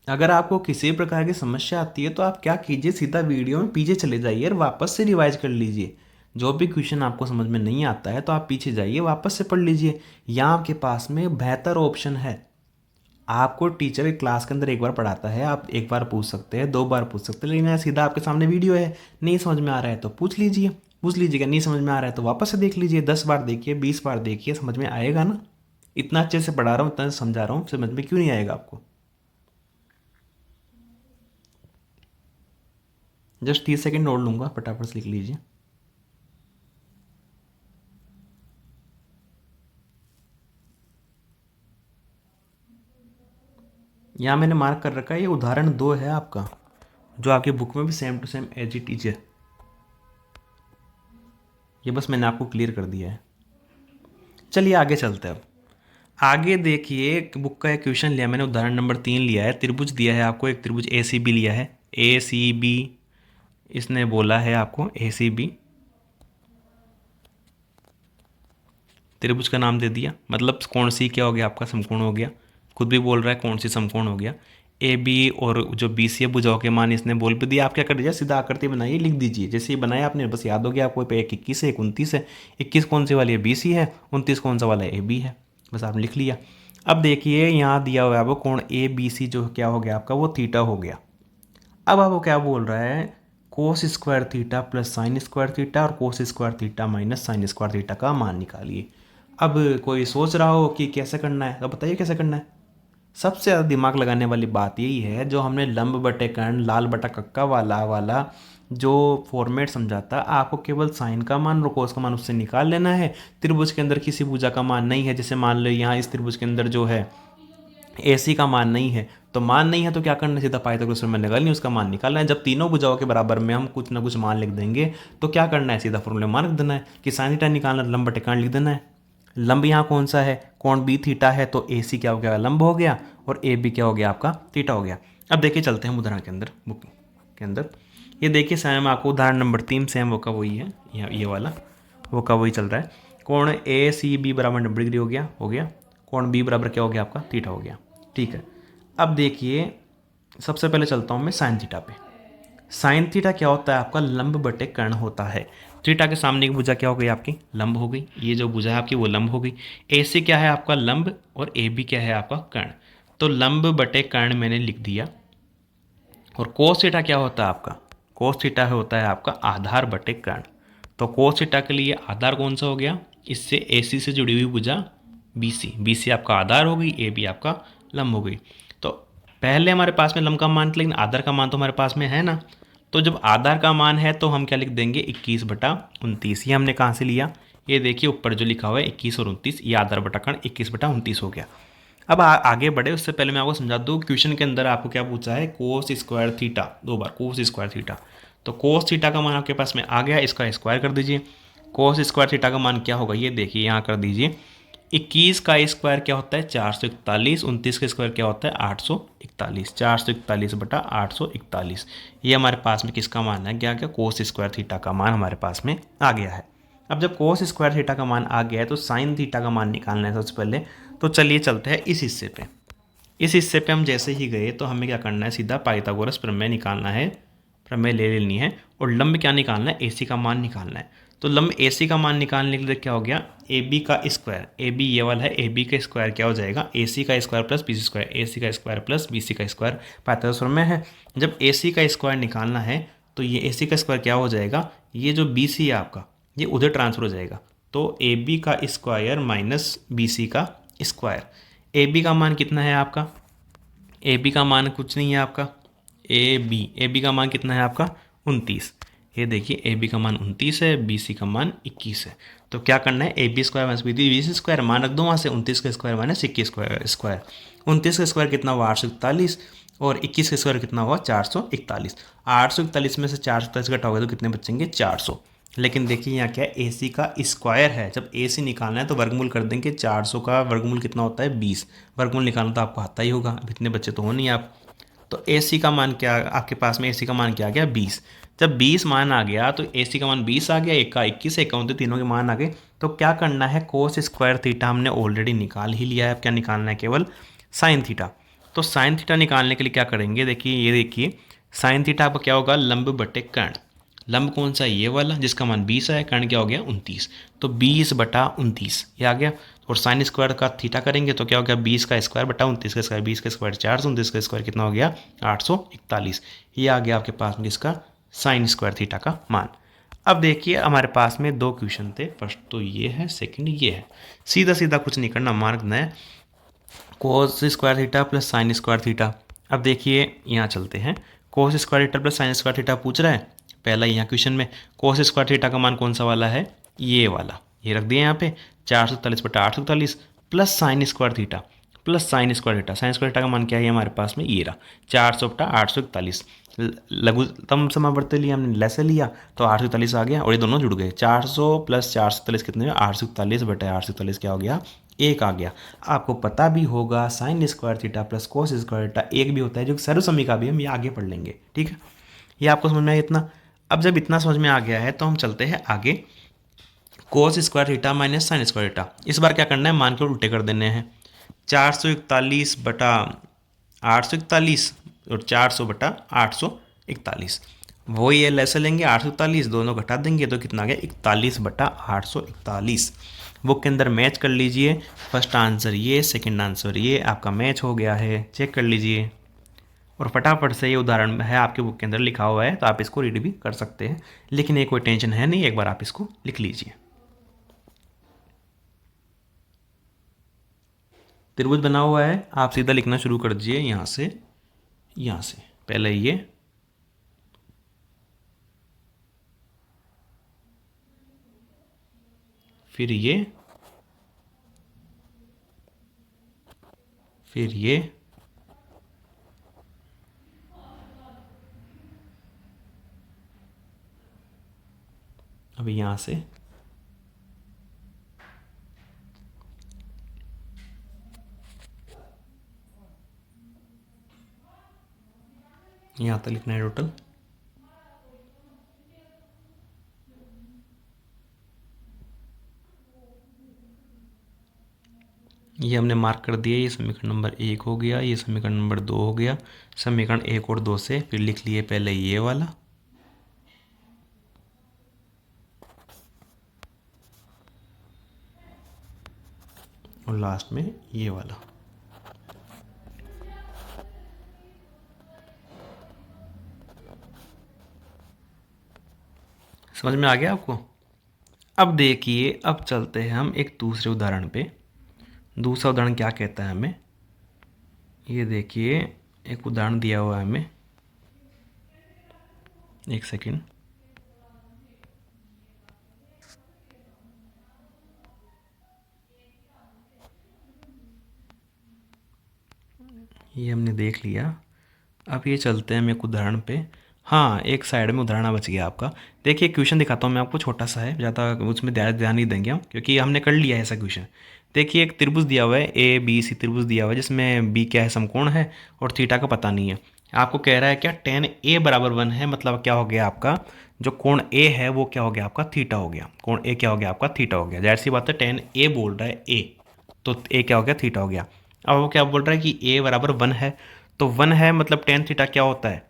अगर आपको किसी प्रकार की समस्या आती है तो आप क्या कीजिए, सीधा वीडियो में पीछे चले जाइए और वापस से रिवाइज कर लीजिए। जो भी क्वेश्चन आपको समझ में नहीं आता है तो आप पीछे जाइए, वापस से पढ़ लीजिए। यहाँ आपके पास में बेहतर ऑप्शन है। आपको टीचर क्लास के अंदर एक बार पढ़ाता है, आप एक बार पूछ सकते हैं, 2 बार पूछ सकते हैं, लेकिन यहाँ सीधा आपके सामने वीडियो है। नहीं समझ में आ रहा है तो पूछ लीजिएगा, नहीं समझ में आ रहा है तो वापस से देख लीजिए, 10 बार देखिए, 20 बार देखिए, समझ में आएगा ना। इतना अच्छे से पढ़ा रहा हूँ, इतना समझा रहा हूँ, समझ में क्यों नहीं आएगा आपको। जस्ट 30 सेकेंड और लूँगा, फटाफट से लिख लीजिए। यहाँ मैंने मार्क कर रखा है, ये उदाहरण 2 है आपका, जो आपकी बुक में भी same to same as it is है। ये बस मैंने आपको क्लियर कर दिया है। चलिए आगे चलते हैं। अब आगे देखिए, बुक का एक क्वेश्चन लिया मैंने, उदाहरण नंबर 3 लिया है। त्रिभुज दिया है आपको, एक त्रिभुज ए सी बी लिया है, ए सी बी इसने बोला है आपको, ए सी बी त्रिभुज का नाम दे दिया। मतलब कौन सी क्या हो गया आपका, समकोण हो गया। खुद भी बोल रहा है कौन सी समकोण हो गया। ए बी और जो बी सी है भुजाओं के मान इसने बोल भी दिया। आप क्या कर दीजिए, सीधा आकृति बनाइए, लिख दीजिए। जैसे ये बनाया आपने, बस याद हो गया आपको, एक 21 है, एक 29 है। 21 कौन सी वाली है, बी सी है, 29 कौन सा वाला है, ए बी है। बस आपने लिख लिया। अब देखिए यहाँ दिया हुआ है आपको कोण ए बी सी, जो क्या हो गया आपका, वो थीटा हो गया। अब आपको क्या बोल रहा है, cos square theta plus sine square theta और cos square theta minus sine square theta का मान निकालिए। अब कोई सोच रहा हो कि कैसे करना है, तो बताइए कैसे करना है। सबसे ज़्यादा दिमाग लगाने वाली बात यही है, जो हमने लंब बटे कर्ण लाल बटा कक्का वाला जो फॉर्मेट समझाता, आपको केवल साइन का मान और कोस का मान उससे निकाल लेना है। त्रिभुज के अंदर किसी भुजा का मान नहीं है, जैसे मान लो यहाँ इस त्रिभुज के अंदर जो है AC का मान नहीं है, तो मान नहीं है तो क्या करना है, सीधा पाइथागोरस प्रमेय निकालनी, उसका मान निकालना है। जब तीनों भुजाओं के बराबर में हम कुछ ना कुछ मान लिख देंगे तो क्या करना है, सीधा फॉर्मूले मान रख देना है कि साइन थीटा निकालना, लंब बटे कर्ण लिख देना है। लंब यहाँ कौन सा है, कोण B थीटा है, तो AC क्या हो गया, लंब हो गया, और AB क्या हो गया, आपका थीटा हो गया। अब देखिए चलते हैं उदाहरण के अंदर, बुक के अंदर। ये देखिए सेम आपको उदाहरण नंबर 3 सेम वो का वही है, ये वाला वो का वही चल रहा है। कोण ACB बराबर 90 डिग्री हो गया। कोण B बराबर क्या हो गया, आपका थीटा हो गया। ठीक है, अब देखिए सबसे पहले चलता हूँ मैं साइन थीटा पे। साइन थीटा क्या होता है, आपका लंब बटे कर्ण होता है। थीटा के सामने की भुजा क्या हो गई, आपकी लंब हो गई, ये जो भुजा है आपकी वो लंब हो गई। AC क्या है, आपका लंब, और AB क्या है, आपका कर्ण। तो लंब बटे कर्ण मैंने लिख दिया। और कोस थीटा क्या होता है, आपका कोस थीटा होता है आपका आधार बटे कर्ण। तो कोस थीटा के लिए आधार कौन सा हो गया, इससे AC से जुड़ी हुई भुजा BC आपका आधार हो गई, AB आपका लंब हो गई। तो पहले हमारे पास में लंब का मान था, लेकिन आधार का मान तो हमारे पास में है ना, तो जब आधार का मान है तो हम क्या लिख देंगे, 21/29। ये हमने कहाँ से लिया, ये देखिए ऊपर जो लिखा हुआ है 21 और 29, ये आधार बटा कर्ण 21/29 हो गया। अब आगे बढ़े उससे पहले मैं आपको समझा दूँ, क्वेश्चन के अंदर आपको क्या पूछा है, कोस स्क्वायर थीटा, 2 बार कोस स्क्वायर थीटा। तो कोस थीटा का मान आपके पास में आ गया, इसका स्क्वायर कर दीजिए। कोस स्क्वायर थीटा का मान क्या होगा, ये देखिए यहाँ कर दीजिए। 21 का स्क्वायर क्या होता है, 441। 29 का स्क्वायर क्या होता है, 841। 441/841, ये हमारे पास में किसका मान है, क्या क्या कोस स्क्वायर थीटा का मान हमारे पास में आ गया है। अब जब कोस स्क्वायर थीटा का मान आ गया है तो साइन थीटा का मान निकालना है सबसे पहले। तो चलिए चलते हैं इस हिस्से पे। इस हिस्से पे हम जैसे ही गए तो हमें क्या करना है, सीधा पाइथागोरस प्रमेय निकालना है, प्रमेय ले लेनी है। और लंब क्या निकालना है, AC का मान निकालना है। तो लंब AC का मान निकालने के लिए क्या हो गया, AB का स्क्वायर, AB ये वाला है, AB का स्क्वायर क्या हो जाएगा, AC का square plus BC square, AC का स्क्वायर प्लस BC का स्क्वायर पाइथागोरस प्रमेय है। जब AC का स्क्वायर निकालना है तो ये AC का स्क्वायर क्या हो जाएगा, ये जो BC है आपका ये उधर ट्रांसफर हो जाएगा। तो AB का स्क्वायर माइनस BC का स्क्वायर। AB का मान कितना है आपका, AB का मान कुछ नहीं है आपका, AB का मान कितना है आपका, 29। ये देखिए AB का मान 29 है, BC का मान 21 है। तो क्या करना है, AB square minus BC square मान रख दो वहाँ से, 29 का स्क्वायर माइनस 21 स्क्वायर। 29 का स्क्वायर कितना हुआ, 841, और 21 का स्क्वायर कितना हुआ, 441। 841 में से 441 घटाओगे तो कितने बचेंगे, 400। लेकिन देखिए यहाँ क्या है, AC का स्क्वायर है, जब AC निकालना है तो वर्गमूल कर देंगे। 400 का वर्गमूल कितना होता है, 20। वर्गमूल निकालना तो आपको आता ही होगा, अब इतने बच्चे तो हो नहीं आप। तो AC का मान क्या, आपके पास में AC का मान क्या आ गया, 20। जब 20 मान आ गया तो AC का मान 20 आ गया, एक का 21, एक का 29, तीनों के मान आ गए। तो क्या करना है, कोस स्क्वायर थीटा हमने ऑलरेडी निकाल ही लिया है, अब क्या निकालना है, केवल साइन थीटा। तो साइन थीटा निकालने के लिए क्या करेंगे, देखिए ये देखिए साइन थीटा आपका क्या होगा, लंब बटे कर्ण। लंब कौन सा है, ये वाला जिसका मान 20 है, कर्ण क्या हो गया, 29। तो 20/29 ये आ गया। और साइन स्क्वायर का थीटा करेंगे तो क्या हो गया, 20 का स्क्वायर बटा 29 का स्क्वायर, 20 का स्क्वायर 400, 29 का स्क्वायर कितना हो गया, 841। ये आ गया आपके पास में इसका साइन स्क्वायर थीटा का मान। अब देखिए हमारे पास में 2 क्वेश्चन थे, फर्स्ट तो ये है, सेकंड ये है। सीधा सीधा कुछ नहीं करना, मार्क देना है, cos square theta plus sine square theta. अब देखिए यहाँ चलते हैं, कोस square theta plus sine square theta पूछ रहा है। पहला यहाँ क्वेश्चन में कोस स्क्वायर थीटा का मान कौन सा वाला है, ये वाला, ये रख दिया यहाँ पे 441/841 plus sine square theta plus sine square theta. Sign square theta का मान क्या है हमारे पास में, ये रहा 400/841। लघुत्तम समावर्ती लिया हमने, लैसे लिया तो 841 आ गया, और ये दोनों जुड़ गए। 400 प्लस 441 कितने, 841/841 क्या हो गया, 1 आ गया। आपको पता भी होगा sign square theta plus cos square theta 1 भी होता है, जो सर्वसमी का भी हम ये आगे पढ़ लेंगे। ठीक है, ये आपको समझ में आया इतना। अब जब इतना समझ में आ गया है तो हम चलते हैं आगे, कोस square theta minus sine square theta. इस बार क्या करना है, मान के उल्टे कर देने हैं। 441/841 और 400/841, वही है, लैसे लेंगे 841, दोनों घटा देंगे तो कितना आ गया, 41/841। बुक के अंदर मैच कर लीजिए, फर्स्ट आंसर ये, सेकंड आंसर ये, आपका मैच हो गया है, चेक कर लीजिए। और फटाफट से ये उदाहरण है आपके बुक के अंदर लिखा हुआ है, तो आप इसको रीड भी कर सकते हैं, लेकिन ये कोई टेंशन है नहीं, एक बार आप इसको लिख लीजिए। त्रिभुज बना हुआ है, आप सीधा लिखना शुरू कर दीजिए यहाँ से पहले ये, फिर ये, फिर ये, अब यहाँ से यहाँ तक लिखना है टोटल। ये हमने मार्क कर दिया, ये समीकरण नंबर 1 हो गया, ये समीकरण नंबर 2 हो गया। समीकरण 1 और 2 से फिर लिख लिए पहले ये वाला, और लास्ट में ये वाला। समझ में आ गया आपको? अब देखिए, अब चलते हैं हम एक दूसरे उदाहरण पे। दूसरा उदाहरण क्या कहता है हमें, ये देखिए एक उदाहरण दिया हुआ है हमें, एक सेकंड। ये हमने देख लिया। अब ये चलते हैं हम एक उदाहरण पे। हाँ, एक साइड में उदाहरण बच गया आपका। देखिए क्वेश्चन दिखाता हूँ मैं आपको, छोटा सा है, ज़्यादा उसमें ध्यान नहीं देंगे हम, क्योंकि हमने कर लिया है ऐसा क्वेश्चन। देखिए एक त्रिभुज दिया हुआ है, ए बी सी त्रिभुज दिया हुआ है, जिसमें बी क्या है, समकोण है, और थीटा का पता नहीं है। आपको कह रहा है क्या, tan ए बराबर 1 है, मतलब क्या हो गया आपका, जो कोण ए है वो क्या हो गया आपका, थीटा हो गया। कोण ए क्या हो गया आपका, थीटा हो गया। जाहिर सी बात है, tan ए बोल रहा है ए, तो ए क्या हो गया, थीटा हो गया। अब वो क्या बोल रहा है कि ए बराबर 1 है, तो 1 है मतलब tan थीटा क्या होता है,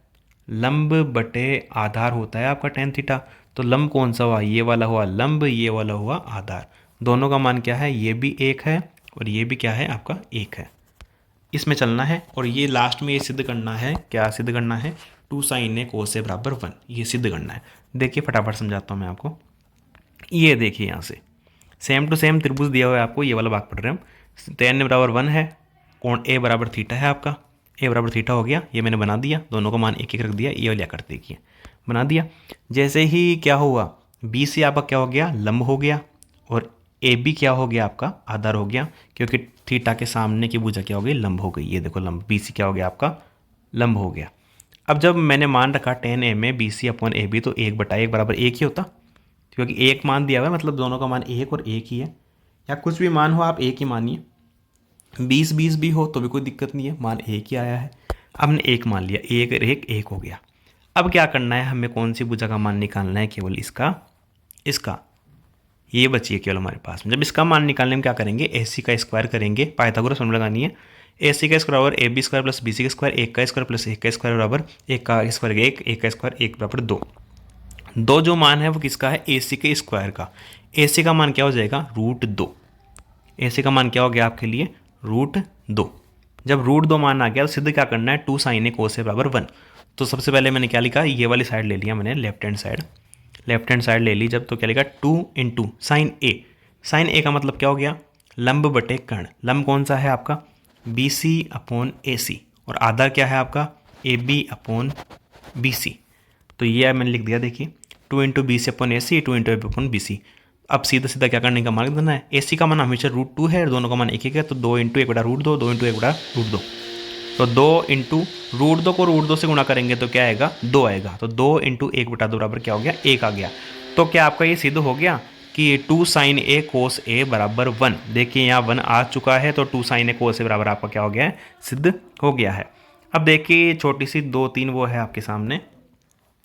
लंब बटे आधार होता है आपका tan थीटा। तो लंब कौन सा हुआ, ये वाला हुआ लंब, ये वाला हुआ आधार। दोनों का मान क्या है, ये भी 1 है और ये भी क्या है आपका 1 है। इसमें चलना है, और ये लास्ट में ये सिद्ध करना है, क्या सिद्ध करना है, 2 sin a cos a बराबर 1, ये सिद्ध करना है। देखिए फटाफट समझाता हूँ मैं आपको। ये देखिए यहाँ से सेम टू सेम त्रिभुज दिया हुआ है आपको, ये वाला भाग पढ़ रहे हैं हम। tan बराबर 1 है, कोण ए बराबर थीटा है आपका, ए बराबर थीटा हो गया, ये मैंने बना दिया, दोनों का मान एक एक रख दिया, ये लिया कर देखिए बना दिया। जैसे ही क्या हुआ, बी से आपका क्या हो गया, लंब हो गया, और ए बी क्या हो गया आपका, आधार हो गया, क्योंकि थीटा के सामने की भुजा क्या हो गई, लंब हो गई। ये देखो लंब, बी सी क्या हो गया आपका, लंब हो गया। अब जब मैंने मान रखा tan ए में B C upon A B, तो 1/1 बराबर 1 ही होता, क्योंकि एक मान दिया हुआ है, मतलब दोनों का मान 1 और 1 ही है, या कुछ भी मान हो आप 1 ही मानिए। 20 भी हो तो भी कोई दिक्कत नहीं है, मान 1 ही आया है। अब हमने 1 मान लिया, 1 1 1 हो गया। अब क्या करना है, हमें कौन सी भुजा का मान निकालना है, केवल इसका ये बची है केवल हमारे पास में। जब इसका मान निकालने में क्या करेंगे, ए सी का स्क्वायर करेंगे, पाइथागोरस फॉर्मूला लगानी है। ए सी का स्क्वायर बराबर A B square plus B C का स्क्वायर, 1 का स्क्वायर प्लस 1 का स्क्वायर बराबर 1 का स्क्वायर 1, 1 का स्क्वायर 1 बराबर 2। दो जो मान है वो किसका है, ए सी के स्क्वायर का। ए सी का मान क्या हो जाएगा, √2। ए सी का मान क्या हो गया आपके लिए, √2। जब √2 मान आ गया तो सिद्ध क्या करना है, 2 sin a cos a बराबर 1। तो सबसे पहले मैंने क्या लिखा, ये वाली साइड ले लिया मैंने, लेफ्ट हैंड साइड ले ली जब, तो क्या लिखा, 2 इंटू साइन ए। साइन ए का मतलब क्या हो गया, लंब बटे कर्ण। लंब कौन सा है आपका, बी सी अपॉन ए सी, और आधार क्या है आपका, A B upon B C. तो ये मैंने लिख दिया, देखिए 2 into B C upon A C, 2 into A B upon B C. अब सीधा सीधा क्या करने का मान देना है, ए सी का मान हमेशा √2 है, और दोनों का मान एक है, तो 2 इंटू 1/√2, 2 इंटू 1/√2। तो 2 इंटू √2 को √2 से गुणा करेंगे तो क्या आएगा, 2 आएगा। तो 2 इंटू 1/2 बराबर क्या हो गया, 1 आ गया। तो क्या आपका ये सिद्ध हो गया कि 2 sin a cos a बराबर 1। देखिए यहाँ 1 आ चुका है, तो 2 sin a cos a बराबर आपका क्या हो गया है, सिद्ध हो गया है। अब देखिए छोटी सी 2-3 वो है आपके सामने,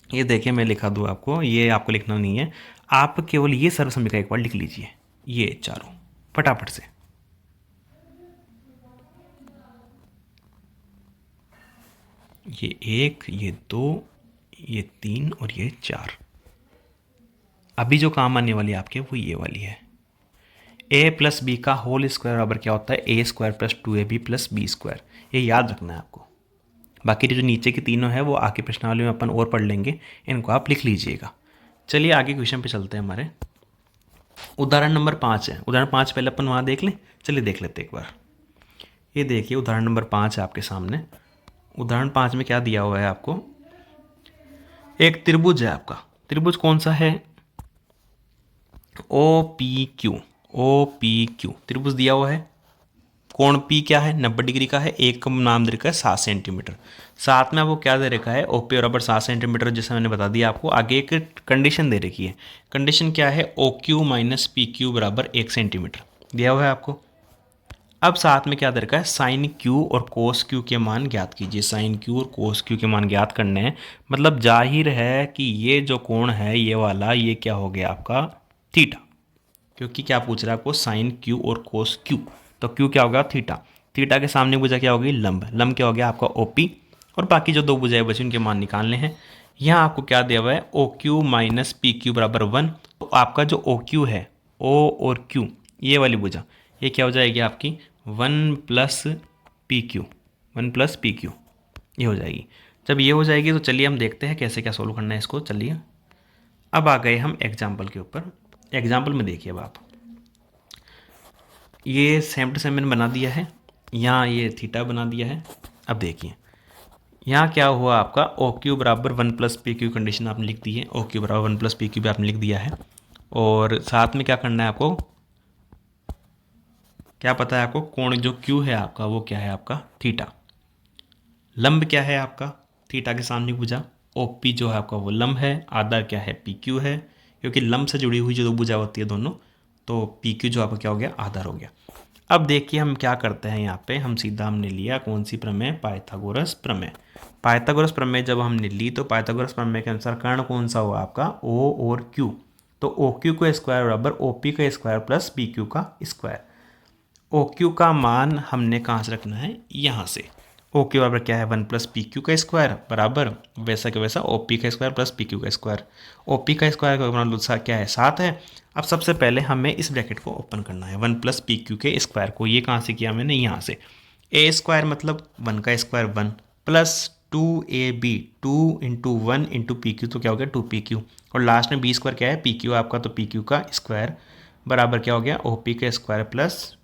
ये देखिए मैं लिखा दूँ आपको, ये आपको लिखना नहीं है, आप केवल ये सर्व समीकरण एक बार लिख लीजिए, ये चारों फटाफट से। ये 1, ये 2, ये 3 और ये 4। अभी जो काम आने वाली है आपके वो ये वाली है, a प्लस बी का होल स्क्वायर बराबर क्या होता है, a square plus 2ab plus B square. ये याद रखना है आपको। बाकी जो नीचे की तीनों है वो आगे प्रश्नावली में अपन और पढ़ लेंगे, इनको आप लिख लीजिएगा। चलिए आगे क्वेश्चन पे चलते हैं। हमारे उदाहरण नंबर 5 है, उदाहरण 5 पहले अपन वहाँ देख लें, चलिए देख लेते एक बार। ये देखिए उदाहरण नंबर 5 है आपके सामने। उदाहरण 5 में क्या दिया हुआ है आपको, एक त्रिभुज है आपका। त्रिभुज कौन सा है, O P Q. O P Q त्रिभुज दिया हुआ है। कोण पी क्या है, 90 डिग्री का है। एक का नाम दे रखा है 7 सेंटीमीटर। साथ में आपको क्या दे रखा है, ओपी बराबर 7 सेंटीमीटर, जैसे मैंने बता दिया आपको। आगे एक कंडीशन दे रखी है। कंडीशन क्या है, O Q minus P Q बराबर 1 सेंटीमीटर दिया हुआ है आपको। अब साथ में क्या दे रखा है, साइन क्यू और कोस क्यू के मान ज्ञात कीजिए। साइन क्यू और कोस क्यू के मान ज्ञात करने हैं। मतलब जाहिर है कि ये जो कोण है ये वाला, ये क्या हो गया आपका, थीटा। क्योंकि क्या पूछ रहा है आपको, साइन क्यू और कोस क्यू। तो क्यू क्या होगा, थीटा। थीटा के सामने भुजा क्या होगी, लंब। लंब क्या हो गया आपका, ओपी। और बाकी जो दो भुजाएं बची उनके मान निकालने हैं। यहाँ आपको क्या दिया हुआ है, O Q minus P Q बराबर 1। तो आपका जो ओ क्यू है, ओ और क्यू, ये वाली भुजा, ये क्या हो जाएगी आपकी 1 + पी क्यू। 1 + पी क्यू ये हो जाएगी। जब ये हो जाएगी तो चलिए हम देखते हैं कैसे क्या सोल्व करना है इसको। चलिए अब आ गए हम एग्जाम्पल के ऊपर। एग्जाम्पल में देखिए अब आप, ये सेम टू सेम मैंने बना दिया है। यहाँ ये थीटा बना दिया है। अब देखिए यहाँ क्या हुआ आपका, ओ क्यू बराबर 1 + पी क्यू कंडीशन आपने लिख दी है। ओ क्यू बराबर 1 + पी क्यू भी आपने लिख दिया है। और साथ में क्या करना है आपको, क्या पता है आपको, कोण जो क्यू है आपका वो क्या है आपका, थीटा। लंब क्या है आपका, थीटा के सामने भुजा। ओ पी जो है आपका वो लंब है। आधार क्या है, पी क्यू है। क्योंकि लंब से जुड़ी हुई जो दो भुजा होती है दोनों, तो पी क्यू जो आपका क्या हो गया, आधार हो गया। अब देखिए हम क्या करते हैं यहाँ पे, हम सीधा हमने लिया कौन सी प्रमेय, पाइथागोरस प्रमेय। पाइथागोरस प्रमेय जब हमने ली तो पाइथागोरस प्रमेय के अनुसार कर्ण कौन सा हुआ आपका, ओ और क्यू। तो ओ क्यू का स्क्वायर बराबर ओ पी का स्क्वायर प्लस पी क्यू का स्क्वायर। ओ क्यू का मान हमने कहाँ से रखना है, यहाँ से। ओ क्यू बराबर क्या है, 1 + पी क्यू का स्क्वायर बराबर वैसा के वैसा ओ पी का स्क्वायर प्लस पी क्यू का स्क्वायर। ओ पी का स्क्वायर का मान क्या है, 7 है। अब सबसे पहले हमें इस ब्रैकेट को ओपन करना है, 1 + पी क्यू के स्क्वायर को। ये कहाँ से किया मैंने, यहाँ से। ए स्क्वायर मतलब 1 का square 1 plus 2ab, 2 × 1 × P Q, तो क्या हो गया 2pq। और लास्ट में बी स्क्वायर क्या है, पी क्यू आपका, तो पी क्यू का स्क्वायर बराबर क्या हो गया, ओ पी का स्क्वायर प्लस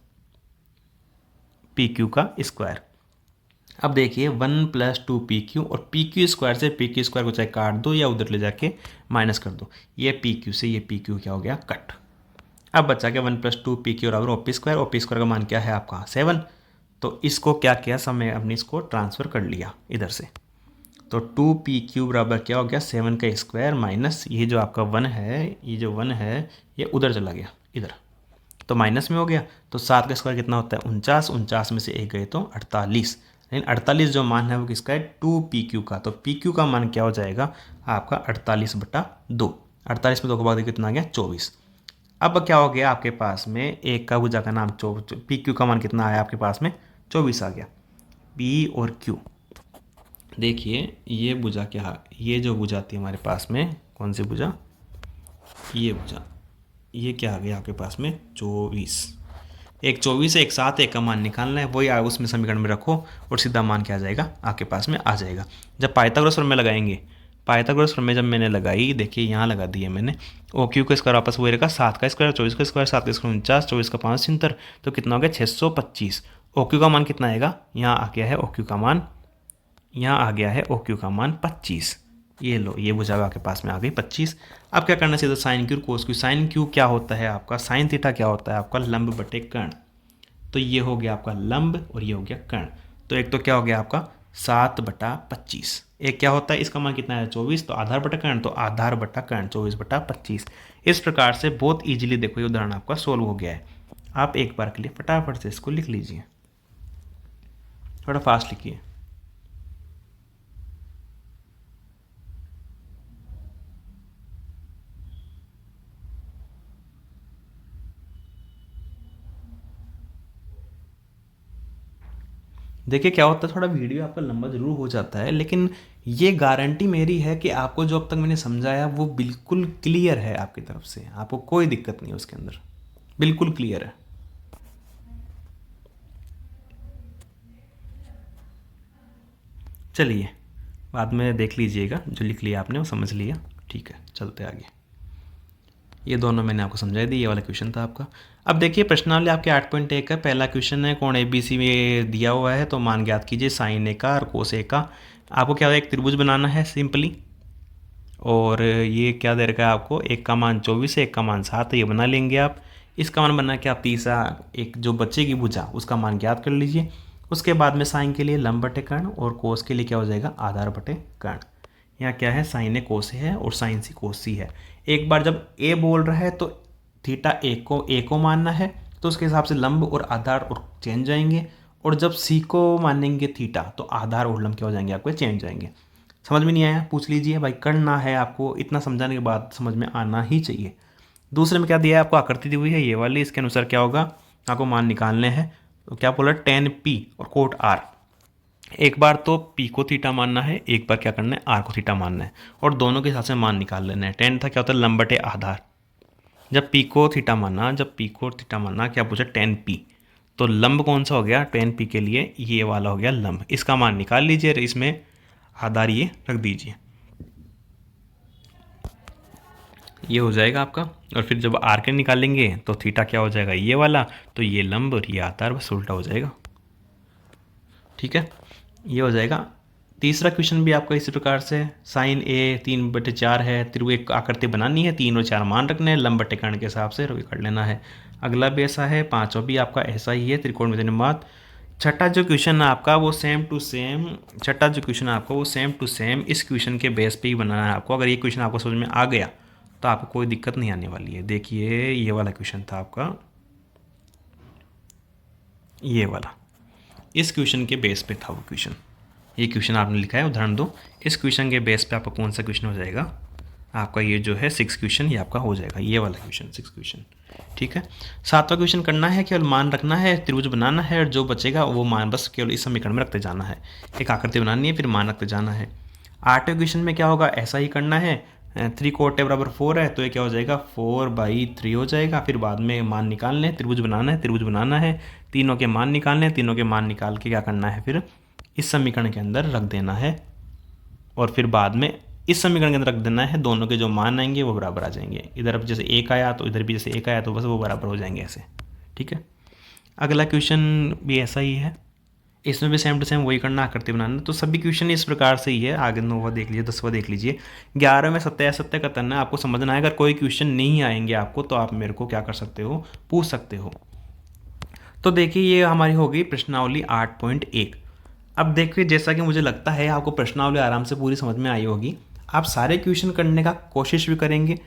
पी क्यू का स्क्वायर। अब देखिए 1 + 2pq, और पी क्यू स्क्वायर से पी क्यू स्क्वायर को चाहे काट दो या उधर ले जाके माइनस कर दो। ये पी क्यू से ये पी क्यू क्या हो गया, कट। अब बचा क्या, 1 + 2pq बराबर ओपी स्क्वायर। ओपी स्क्वायर का मान क्या है आपका 7। तो इसको क्या किया, समय अपने इसको ट्रांसफ़र कर लिया इधर से। तो 2pq बराबर क्या हो गया, 7 का स्क्वायर माइनस ये जो आपका 1 है, ये जो 1 है ये उधर चला गया इधर, तो माइनस में हो गया। तो 7 का स्क्वायर कितना होता है, 49। 49 में से एक गए तो 48। लेकिन 48 जो मान है वो किसका है, 2pq का। तो pq का मान क्या हो जाएगा आपका 48/2। 48 में 2 को भाग दे कितना आ गया, 24। अब क्या हो गया आपके पास में, एक का भुजा का नाम पी क्यू का मान कितना आया आपके पास में, 24 आ गया। पी और क्यू देखिए, ये भुजा क्या, ये जो भुजा थी हमारे पास में, कौन सी भुजा, ये भुजा, ये क्या आ गया आपके पास में 24। एक 24 है, एक 7, एक का मान निकालना है, वही उसमें समीकरण में रखो और सीधा मान क्या आ जाएगा आपके पास में आ जाएगा। जब पाइथागोरस प्रमेय लगाएंगे, पाइथागोरस प्रमेय जब मैंने लगाई, देखिए यहाँ लगा दी है मैंने। ओ क्यू का स्क्वायर वापस वही रखा, 7 का स्क्वायर 24 का स्क्वायर, 7 का स्क्वायर 49, 24 का 5 76, तो कितना हो गया 625। ओ क्यू का मान कितना आएगा, यहाँ आ गया है ओ क्यू का मान, यहाँ आ गया है ओ क्यू का मान 25। ये लो, ये भुजा आपके पास में आ गई 25। अब क्या करना चाहिए, साइन क्यू कोस क्यू। साइन क्यू क्या होता है आपका, साइन थीटा क्या होता है आपका, लंब बटे कर्ण। तो ये हो गया आपका लंब और ये हो गया कर्ण। तो एक तो क्या हो गया आपका 7/25, एक क्या होता है इसका मान कितना है 24, तो आधार बटा कर्ण, तो आधार बटा कर्ण 24/25। इस प्रकार से बहुत ईजिली देखो ये उदाहरण आपका सोल्व हो गया है। आप एक बार के लिए फटाफट से इसको लिख लीजिए, थोड़ा फास्ट लिखिए। देखिए क्या होता है, थोड़ा वीडियो आपका लंबा ज़रूर हो जाता है, लेकिन ये गारंटी मेरी है कि आपको जो अब तक मैंने समझाया वो बिल्कुल क्लियर है आपकी तरफ से, आपको कोई दिक्कत नहीं है उसके अंदर, बिल्कुल क्लियर है। चलिए बाद में देख लीजिएगा, जो लिख लिया आपने वो समझ लिया, ठीक है, चलते आगे। ये दोनों मैंने आपको समझाई दी, ये वाला क्वेश्चन था आपका। अब देखिए प्रश्नावली आपके 8.1 का पहला क्वेश्चन है, कोण ABC में दिया हुआ है तो मान ज्ञात कीजिए साइन ए का और कोस ए का। आपको क्या होगा, एक त्रिभुज बनाना है सिंपली, और ये क्या दे रखा है आपको, एक का मान 24 है, एक का मान 7 है, ये बना लेंगे आप। इसका मान बना के आप तीसरा एक जो बचेगी भुजा उसका मान ज्ञात कर लीजिए। उसके बाद में साइन के लिए लंब बटे कर्ण और कोस के लिए क्या हो जाएगा, आधार बटे कर्ण। यहाँ क्या है, साइन ए कोस ए है और साइन सी कोस सी है। एक बार जब ए बोल रहा है तो थीटा ए को मानना है, तो उसके हिसाब से लंब और आधार और चेंज जाएंगे, और जब सी को मानेंगे थीटा तो आधार और लंब क्या हो जाएंगे, आपको चेंज जाएंगे। समझ में नहीं आया पूछ लीजिए भाई, करना है आपको, इतना समझाने के बाद समझ में आना ही चाहिए। दूसरे में क्या दिया है आपको, आकृति दी हुई है ये वाली, इसके अनुसार क्या होगा, आपको मान निकालने हैं। तो क्या बोला, tan P और कोट R। एक बार तो P को थीटा मानना है, एक बार क्या करना है, R को थीटा मानना है, और दोनों के हिसाब से मान निकाल लेना है। tan था क्या होता है, लंब बटे आधार। जब P को थीटा माना, क्या पूछा, tan P, तो लंब कौन सा हो गया, tan P के लिए ये वाला हो गया लंब। इसका मान निकाल लीजिए, इसमें आधार ये रख दीजिए, ये हो जाएगा आपका। और फिर जब आर के निकालेंगे तो थीटा क्या हो जाएगा, ये वाला, तो ये लंब और ये आधार, बस उल्टा हो जाएगा। ठीक है, ये हो जाएगा। तीसरा क्वेश्चन भी आपका इसी प्रकार से, साइन ए 3/4 है, त्रिभुज एक आकृति बनानी है, 3 और 4 मान रखने हैं, लंब बटे कर्ण के हिसाब से रवि कर लेना है। अगला भी ऐसा है, पाँचवा भी आपका ऐसा ही है, त्रिकोण में अनुपात। छठा जो क्वेश्चन है आपका वो सेम टू सेम इस क्वेश्चन के बेस पे ही बनाना है आपको। अगर ये क्वेश्चन आपको समझ में आ गया तो आपको कोई दिक्कत नहीं आने वाली है। देखिए ये वाला क्वेश्चन था आपका, ये वाला, इस क्वेश्चन के बेस पे था वो क्वेश्चन। ये क्वेश्चन आपने लिखा है उदाहरण 2, इस क्वेश्चन के बेस पे आपका कौन सा क्वेश्चन हो जाएगा, आपका ये जो है 6 क्वेश्चन, ये आपका हो जाएगा, ये वाला क्वेश्चन 6 क्वेश्चन। ठीक है, 7वां क्वेश्चन करना है, केवल मान रखना है, त्रिभुज बनाना है, और जो बचेगा वो मान बस केवल इस समीकरण में रखते जाना है। एक आकृति बनानी है, फिर मान रखते जाना है। 8वें क्वेश्चन में क्या होगा, ऐसा ही करना है। 3 कोट बराबर 4 है, तो ये क्या हो जाएगा, 4/3 हो जाएगा। फिर बाद में मान निकालने हैं, त्रिभुज बनाना है, तीनों के मान निकालने हैं, तीनों के मान निकाल के क्या करना है, फिर इस समीकरण के अंदर रख देना है, और फिर बाद में इस समीकरण के अंदर रख देना है। दोनों के जो मान आएंगे वो बराबर आ जाएंगे, इधर अब जैसे 1 आया तो इधर भी जैसे 1 आया तो बस वो बराबर हो जाएंगे ऐसे। ठीक है, अगला क्वेश्चन भी ऐसा ही है, इसमें भी सेम टू सेम वही करना, आकृति बनाना। तो सभी क्वेश्चन इस प्रकार से ही है। आगे 9वां देख लीजिए, 10वां देख लीजिए, 11वें में सत्य का करना है, आपको समझना है। अगर कोई क्वेश्चन नहीं आएंगे आपको तो आप मेरे को क्या कर सकते हो, पूछ सकते हो। तो देखिए ये हमारी हो गई प्रश्नावली 8.1। अब देखिए जैसा कि मुझे लगता है आपको प्रश्नावली आराम से पूरी समझ में आई होगी, आप सारे क्वेश्चन करने का कोशिश भी करेंगे,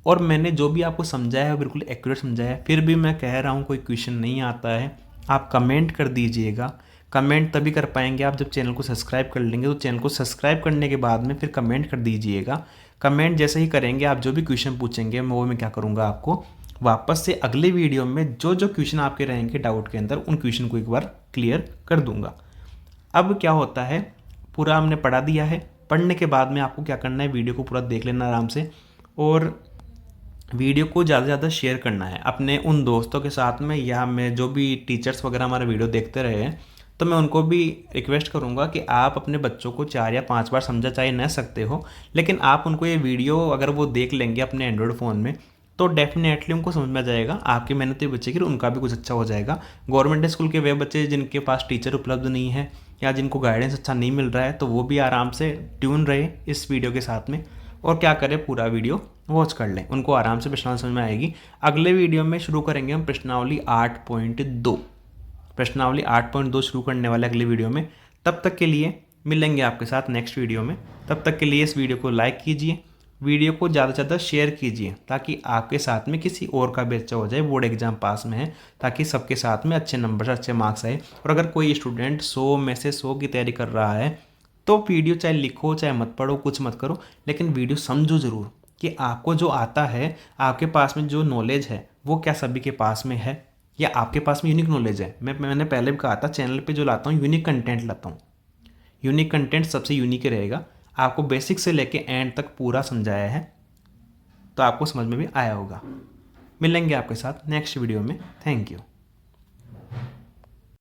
और मैंने जो भी आपको समझाया है बिल्कुल एक्यूरेट समझाया है। फिर भी मैं कह रहा हूँ कोई क्वेश्चन नहीं आता है, आप कमेंट कर दीजिएगा। कमेंट तभी कर पाएंगे आप जब चैनल को सब्सक्राइब कर लेंगे, तो चैनल को सब्सक्राइब करने के बाद में फिर कमेंट कर दीजिएगा। कमेंट जैसे ही करेंगे, आप जो भी क्वेश्चन पूछेंगे मैं क्या करूँगा, आपको वापस से अगले वीडियो में जो जो क्वेश्चन आपके रहेंगे डाउट के अंदर, उन क्वेश्चन को एक बार क्लियर कर दूंगा। अब क्या होता है, पूरा हमने पढ़ा दिया है, पढ़ने के बाद में आपको क्या करना है, वीडियो को पूरा देख लेना आराम से, और वीडियो को ज़्यादा से ज़्यादा शेयर करना है अपने उन दोस्तों के साथ में, या मैं जो भी टीचर्स वगैरह हमारा वीडियो देखते रहे हैं तो मैं उनको भी रिक्वेस्ट करूंगा कि आप अपने बच्चों को 4 या 5 बार समझा चाहे न सकते हो, लेकिन आप उनको ये वीडियो अगर वो देख लेंगे अपने एंड्रॉयड फ़ोन में तो डेफिनेटली उनको समझ में आ जाएगा। आपकी मेहनत भी बचेगी, उनका भी कुछ अच्छा हो जाएगा। गवर्नमेंट स्कूल के वे बच्चे जिनके पास टीचर उपलब्ध नहीं है या जिनको गाइडेंस अच्छा नहीं मिल रहा है, तो वो भी आराम से ट्यून रहे इस वीडियो के साथ में, और क्या करें, पूरा वीडियो वॉच कर लें, उनको आराम से प्रश्नावली समझ में आएगी। अगले वीडियो में शुरू करेंगे हम प्रश्नावली 8.2, प्रश्नावली 8.2 शुरू करने वाले अगले वीडियो में। तब तक के लिए मिलेंगे आपके साथ नेक्स्ट वीडियो में। तब तक के लिए इस वीडियो को लाइक कीजिए, वीडियो को ज़्यादा से ज़्यादा शेयर कीजिए, ताकि आपके साथ में किसी और का भी अच्छा हो जाए, बोर्ड एग्जाम पास में है, ताकि सबके साथ में अच्छे नंबर अच्छे मार्क्स आए। और अगर कोई स्टूडेंट 100 में से 100 की तैयारी कर रहा है तो वीडियो चाहे लिखो चाहे मत पढ़ो, कुछ मत करो, लेकिन वीडियो समझो ज़रूर कि आपको जो आता है, आपके पास में जो नॉलेज है वो क्या सभी के पास में है, या आपके पास में यूनिक नॉलेज है। मैंने पहले भी कहा था, चैनल पे जो लाता हूँ यूनिक कंटेंट लाता हूँ, यूनिक कंटेंट सबसे यूनिक ही रहेगा। आपको बेसिक से लेके एंड तक पूरा समझाया है, तो आपको समझ में भी आया होगा। मिलेंगे आपके साथ नेक्स्ट वीडियो में। Thank you.